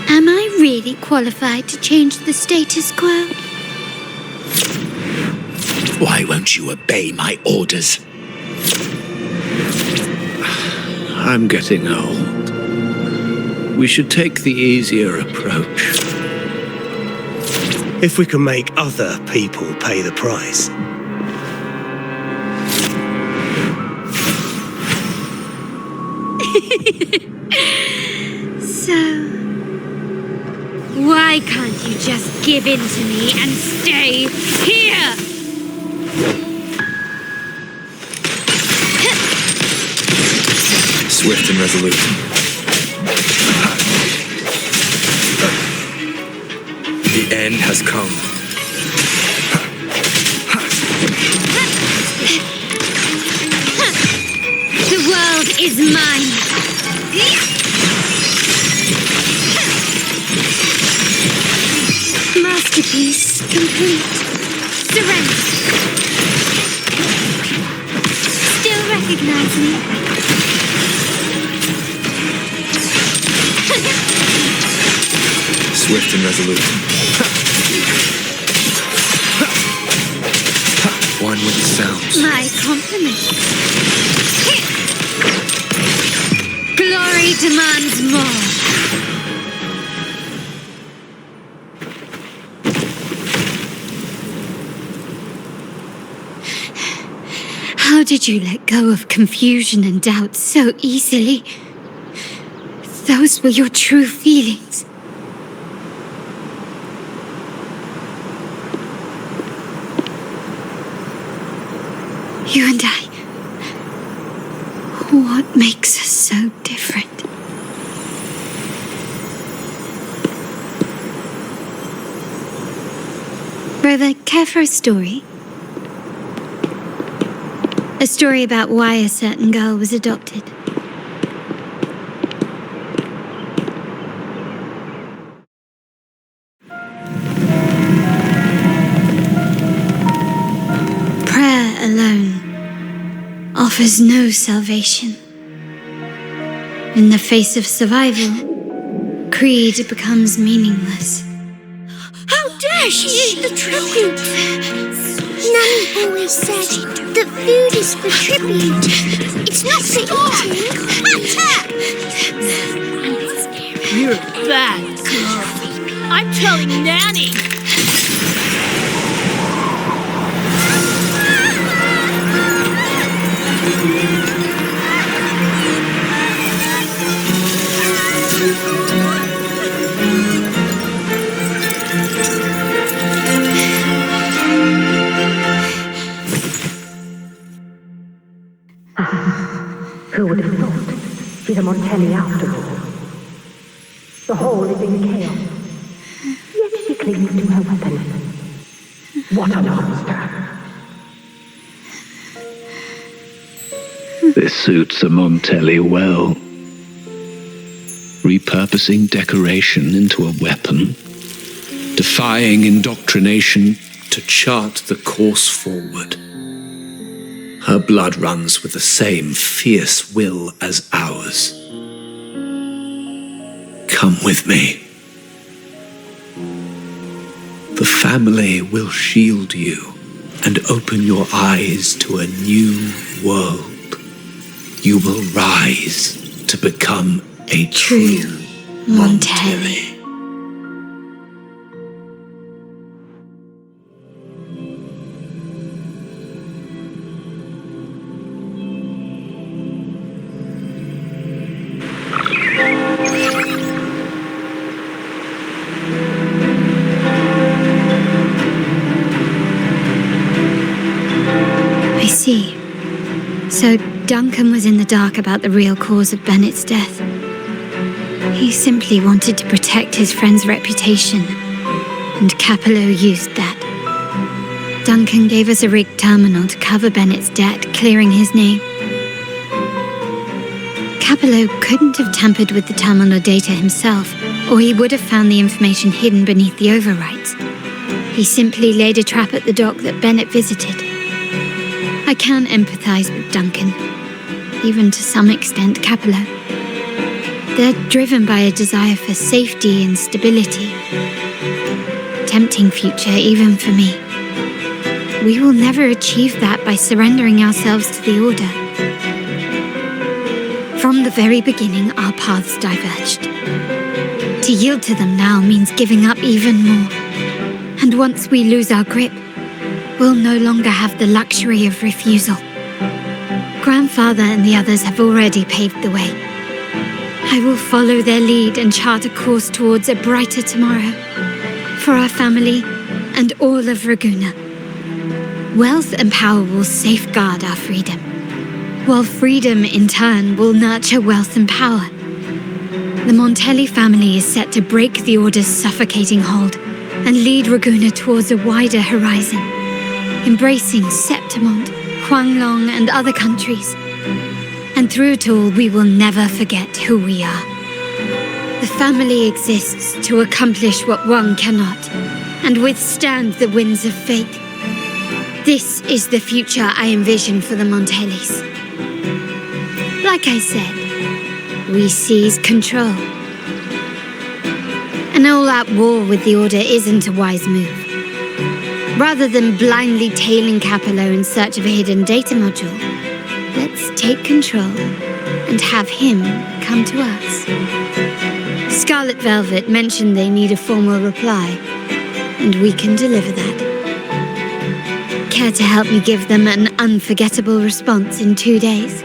Am I really qualified to change the status quo? Why won't you obey my orders? I'm getting old. We should take the easier approach. If we can make other people pay the price. So, why can't you just give in to me and stay here? Swift and resolute. The end has come. The world is mine. Masterpiece complete. Surrender. Still recognize me? Swift and resolute. One with the sounds. My compliments. Glory demands more. How did you let go of confusion and doubt so easily? Those were your true feelings. You and I. What makes us so different? Brother, care for a story? A story about why a certain girl was adopted. Prayer alone offers no salvation. In the face of survival, creed becomes meaningless. How dare she eat the tribute? Nanny always said that food is for tribute. It's not for eating. You're a bad girl. I'm telling Nanny. Who would have thought? She's a Montelli after all. The hall is in chaos. Yet she clings to her weapon. What a monster! This suits a Montelli well. Repurposing decoration into a weapon, defying indoctrination to chart the course forward. Her blood runs with the same fierce will as ours. Come with me. The family will shield you and open your eyes to a new world. You will rise to become a true Montelli. I see. So Duncan was in the dark about the real cause of Bennett's death. He simply wanted to protect his friend's reputation, and Capollo used that. Duncan gave us a rigged terminal to cover Bennett's debt, clearing his name. Capollo couldn't have tampered with the terminal data himself, or he would have found the information hidden beneath the overwrites. He simply laid a trap at the dock that Bennett visited. I can empathize with Duncan, even to some extent Capollo. They're driven by a desire for safety and stability. Tempting future even for me. We will never achieve that by surrendering ourselves to the Order. From the very beginning, our paths diverged. To yield to them now means giving up even more. And once we lose our grip, we'll no longer have the luxury of refusal. Grandfather and the others have already paved the way. I will follow their lead and chart a course towards a brighter tomorrow for our family and all of Ragusa. Wealth and power will safeguard our freedom, while freedom in turn will nurture wealth and power. The Montelli family is set to break the Order's suffocating hold and lead Ragusa towards a wider horizon, embracing Septimont, Huanglong, and other countries. And through it all, we will never forget who we are. The family exists to accomplish what one cannot, and withstand the winds of fate. This is the future I envision for the Montellis. Like I said, we seize control. An all-out war with the Order isn't a wise move. Rather than blindly tailing Capollo in search of a hidden data module, let's take control and have him come to us. Scarlet Velvet mentioned they need a formal reply, and we can deliver that. Care to help me give them an unforgettable response in 2 days?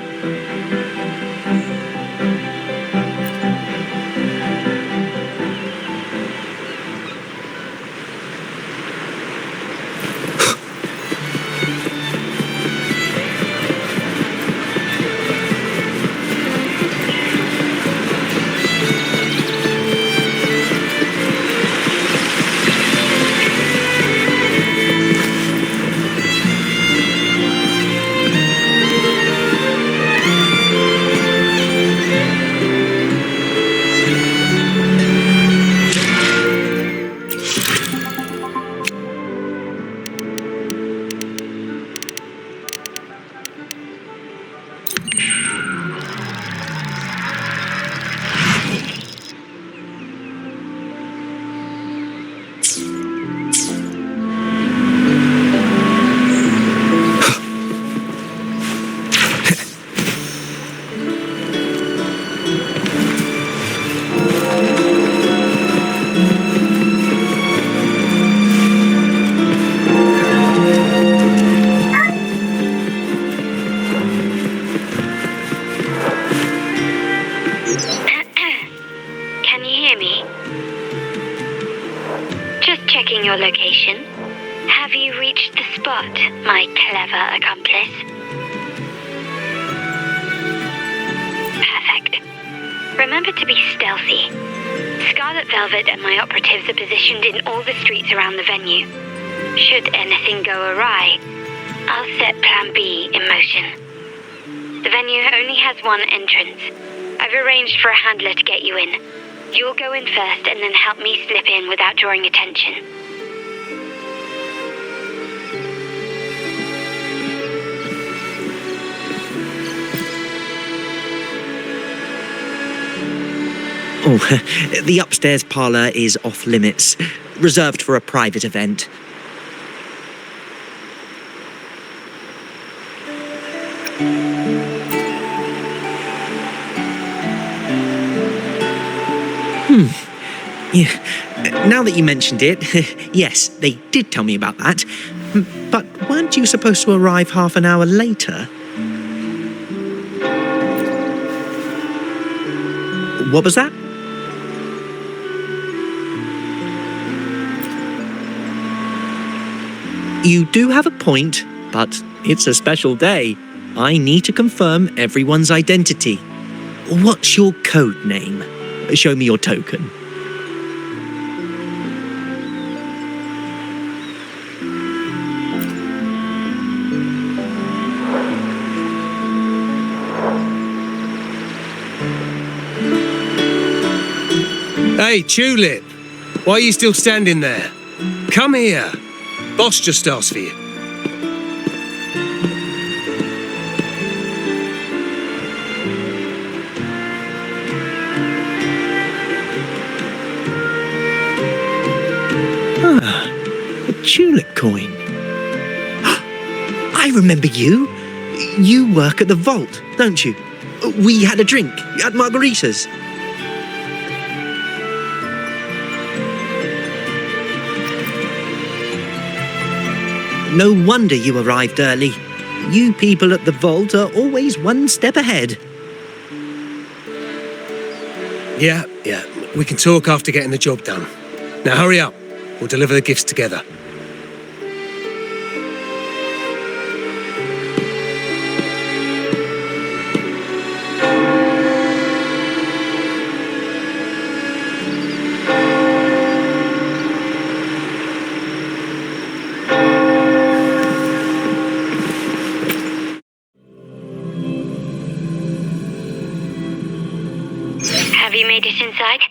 Location. Have you reached the spot, my clever accomplice? Perfect. remember to be stealthy. Scarlet Velvet and my operatives are positioned in all the streets around the venue. Should anything go awry, I'll set Plan B in motion. The venue only has one entrance. I've arranged for a handler to get you in. You'll go in first and then help me slip in without drawing attention. Oh, the upstairs parlour is off limits, reserved for a private event. Yeah. Now that you mentioned it, yes, they did tell me about that. But weren't you supposed to arrive half an hour later? What was that? You do have a point, but it's a special day. I need to confirm everyone's identity. What's your code name? Show me your token. Hey, Tulip! Why are you still standing there? Come here. Boss just asked for you. A tulip coin. I remember you. You work at the vault, don't you? We had a drink at margaritas. No wonder you arrived early. You people at the vault are always one step ahead. Yeah. We can talk after getting the job done. Now hurry up. We'll deliver the gifts together. Have you made it inside?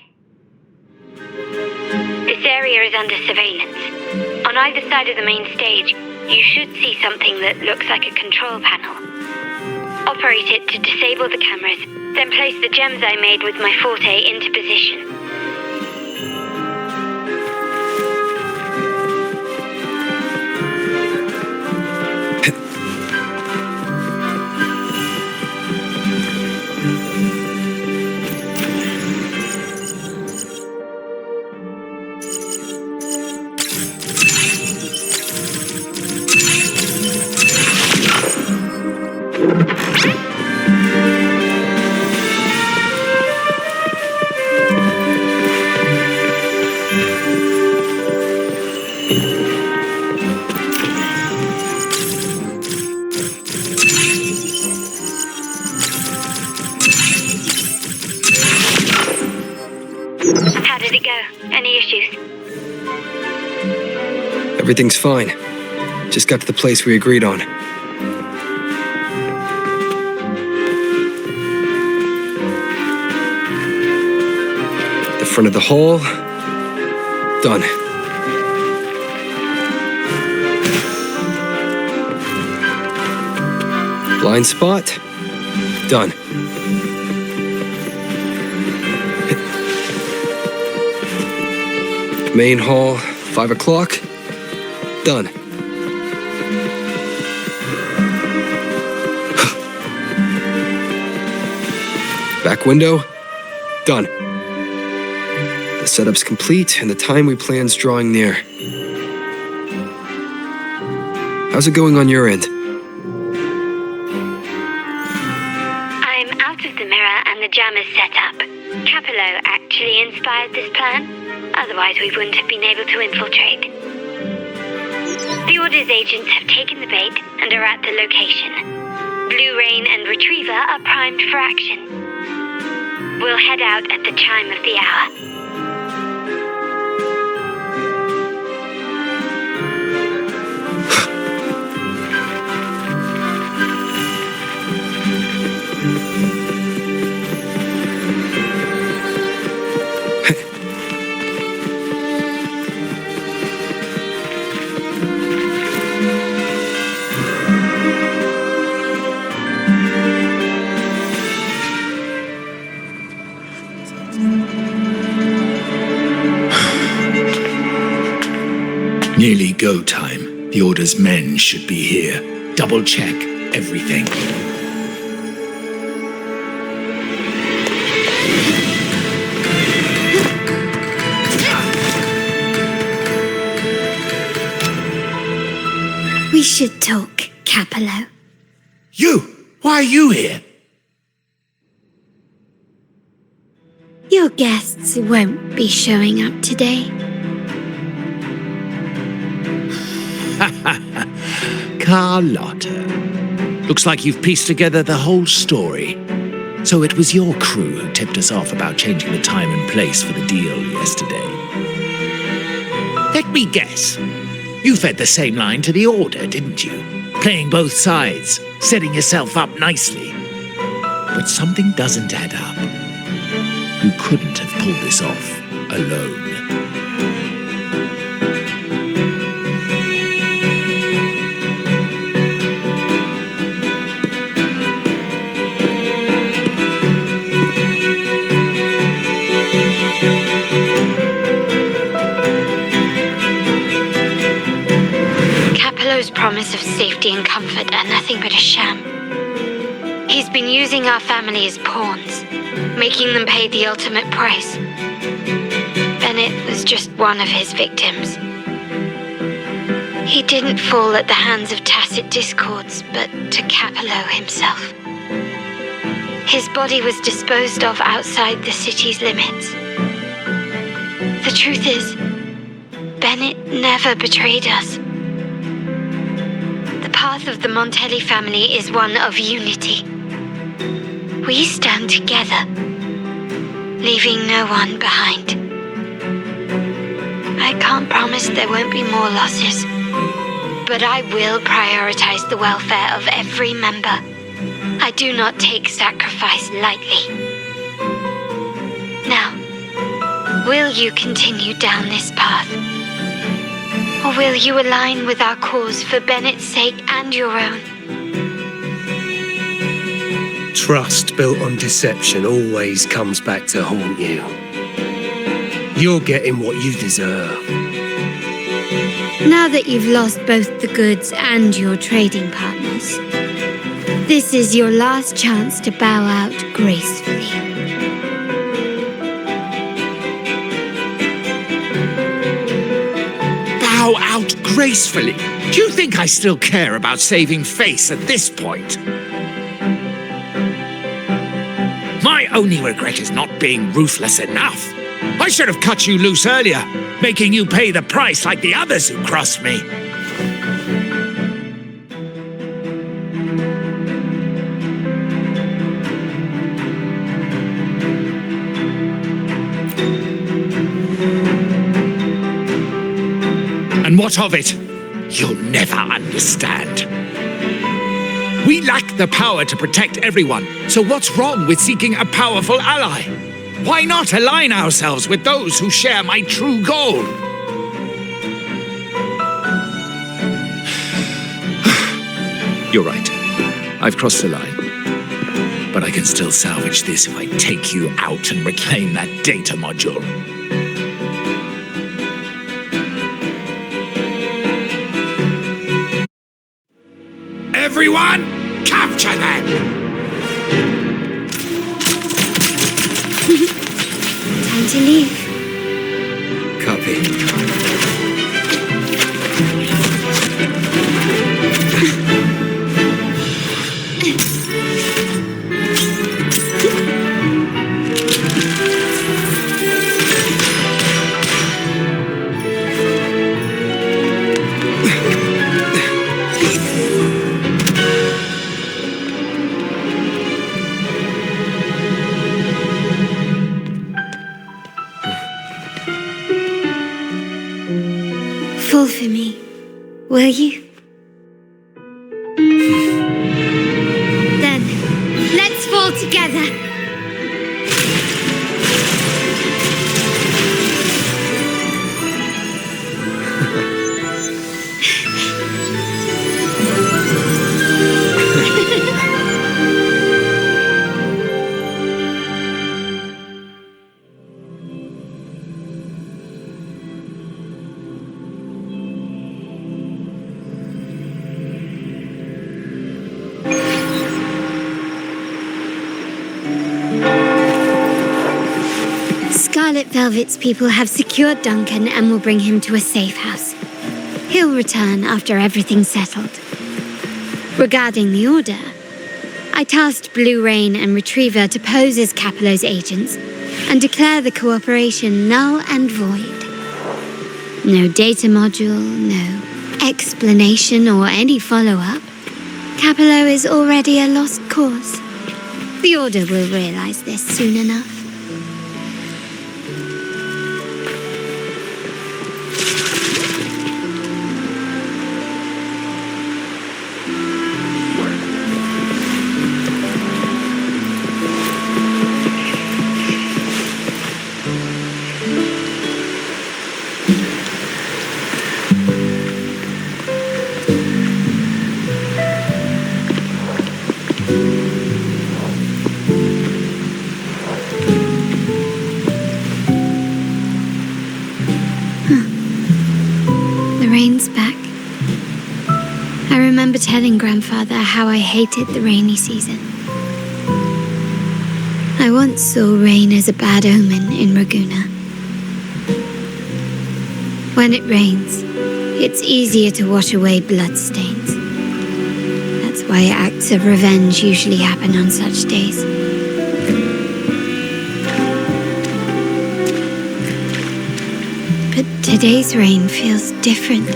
This area is under surveillance. On either side of the main stage, you should see something that looks like a control panel. Operate it to disable the cameras, then place the gems I made with my forte into position. How did it go? Any issues? Everything's fine. Just got to the place we agreed on. The front of the hall. Done. Blind spot. Done. Main hall, 5 o'clock. Done. Back window. Done. The setup's complete and the time we plan's drawing near. How's it going on your end? I'm out of the mirror and the jam is set up. Capollo actually inspired this plan. Otherwise, we wouldn't have been able to infiltrate. The Order's agents have taken the bait and are at the location. Blue Rain and Retriever are primed for action. We'll head out at the chime of the hour. Nearly go time. The Order's men should be here. Double check everything. We should talk, Capollo. You! Why are you here? Your guests won't be showing up today. Carlotta. Looks like you've pieced together the whole story. So it was your crew who tipped us off about changing the time and place for the deal yesterday. Let me guess. You fed the same line to the Order, didn't you? Playing both sides, setting yourself up nicely. But something doesn't add up. You couldn't have pulled this off alone. Capollo's promise of safety and comfort are nothing but a sham. He's been using our family as pawns, making them pay the ultimate price. Bennett was just one of his victims. He didn't fall at the hands of tacit discords, but to Capollo himself. His body was disposed of outside the city's limits. The truth is, Bennett never betrayed us. The path of the Montelli family is one of unity. We stand together, leaving no one behind. I can't promise there won't be more losses, but I will prioritize the welfare of every member. I do not take sacrifice lightly. Now, will you continue down this path? Or will you align with our cause for Bennett's sake and your own? Trust built on deception always comes back to haunt you. You're getting what you deserve. Now that you've lost both the goods and your trading partners, this is your last chance to bow out gracefully. Bow out gracefully? Do you think I still care about saving face at this point? My only regret is not being ruthless enough. I should have cut you loose earlier, making you pay the price like the others who crossed me. And what of it? You'll never understand. We lack the power to protect everyone, so what's wrong with seeking a powerful ally? Why not align ourselves with those who share my true goal? You're right. I've crossed the line. But I can still salvage this if I take you out and reclaim that data module. Everyone, capture them! Time to leave. Copy. Fall for me, will you? Then, let's fall together. Scarlet Velvet's people have secured Duncan and will bring him to a safe house. He'll return after everything's settled. Regarding the order, I tasked Blue Rain and Retriever to pose as Capollo's agents and declare the cooperation null and void. No data module, no explanation or any follow-up. Capollo is already a lost cause. The Order will realize this soon enough. Telling Grandfather how I hated the rainy season. I once saw rain as a bad omen in Raguna. When it rains, it's easier to wash away bloodstains. That's why acts of revenge usually happen on such days. But today's rain feels different.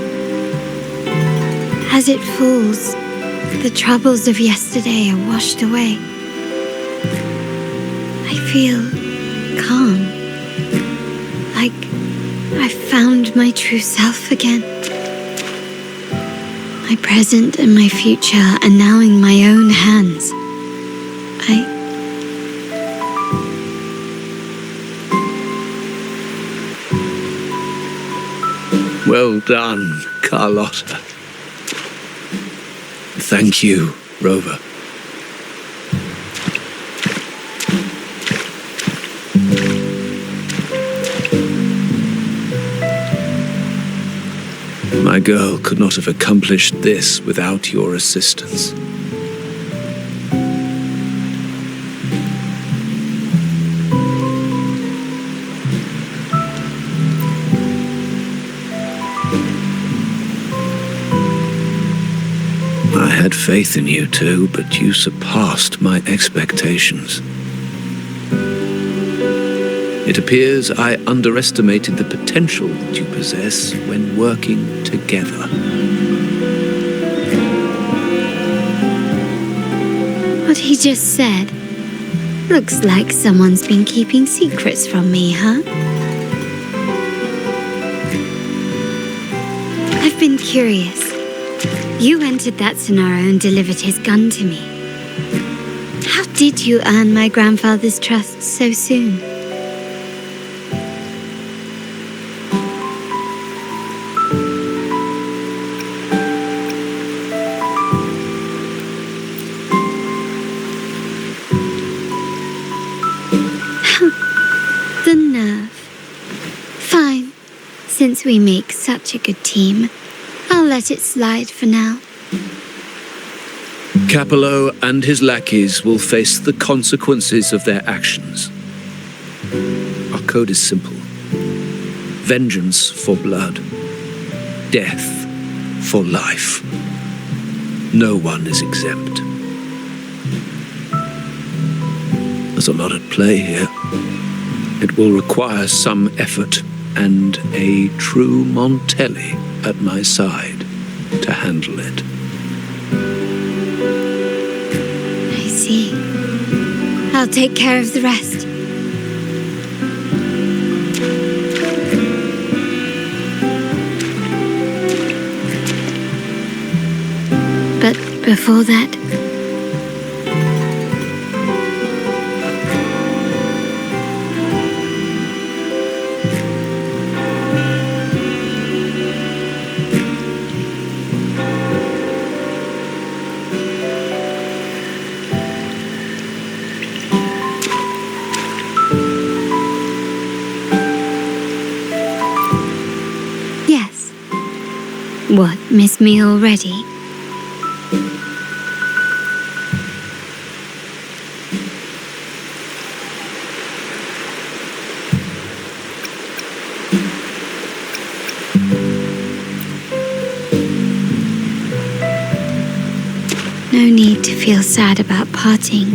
As it falls, the troubles of yesterday are washed away. I feel calm, like I found my true self again. My present and my future are now in my own hands. Well done, Carlotta. Thank you, Rover. My girl could not have accomplished this without your assistance. I had faith in you too, but you surpassed my expectations. It appears I underestimated the potential that you possess when working together. What he just said looks like someone's been keeping secrets from me, huh? I've been curious. You entered that scenario and delivered his gun to me. How did you earn my grandfather's trust so soon? The nerve. Fine. Since we make such a good team, I'll let it slide for now. Capollo and his lackeys will face the consequences of their actions. Our code is simple. Vengeance for blood. Death for life. No one is exempt. There's a lot at play here. It will require some effort and a true Montelli at my side to handle it. I see. I'll take care of the rest. before that. Yes. What, miss me already? No need to feel sad about parting,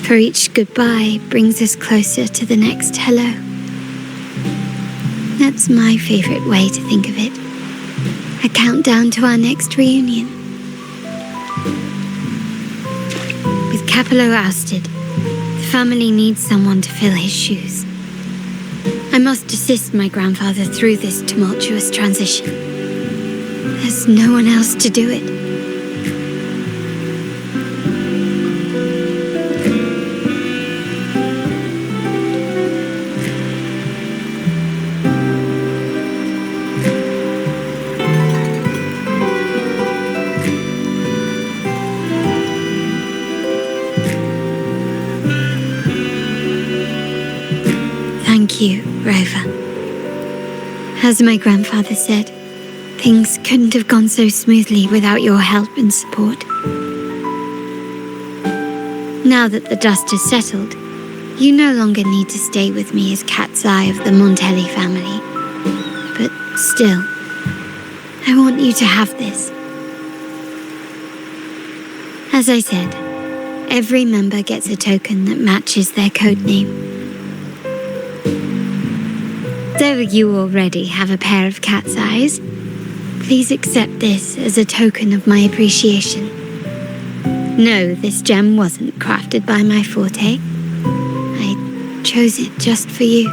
for each goodbye brings us closer to the next hello. That's my favorite way to think of it. A countdown to our next reunion. With Capollo ousted, the family needs someone to fill his shoes. I must assist my grandfather through this tumultuous transition. There's no one else to do it. Thank you, Rover. As my grandfather said, things couldn't have gone so smoothly without your help and support. Now that the dust has settled, you no longer need to stay with me as cat's eye of the Montelli family. But still, I want you to have this. As I said, every member gets a token that matches their codename. Though you already have a pair of cat's eyes, please accept this as a token of my appreciation. No, this gem wasn't crafted by my forte. I chose it just for you.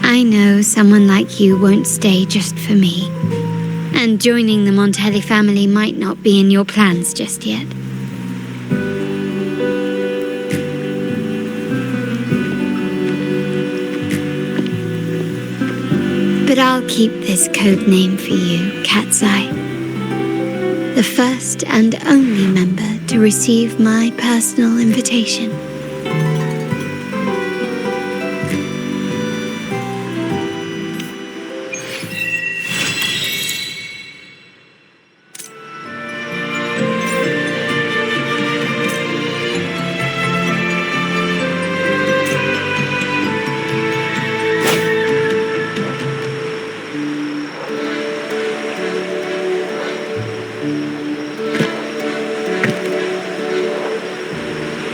I know someone like you won't stay just for me, and joining the Montelli family might not be in your plans just yet. But I'll keep this code name for you, Cat's Eye. The first and only member to receive my personal invitation.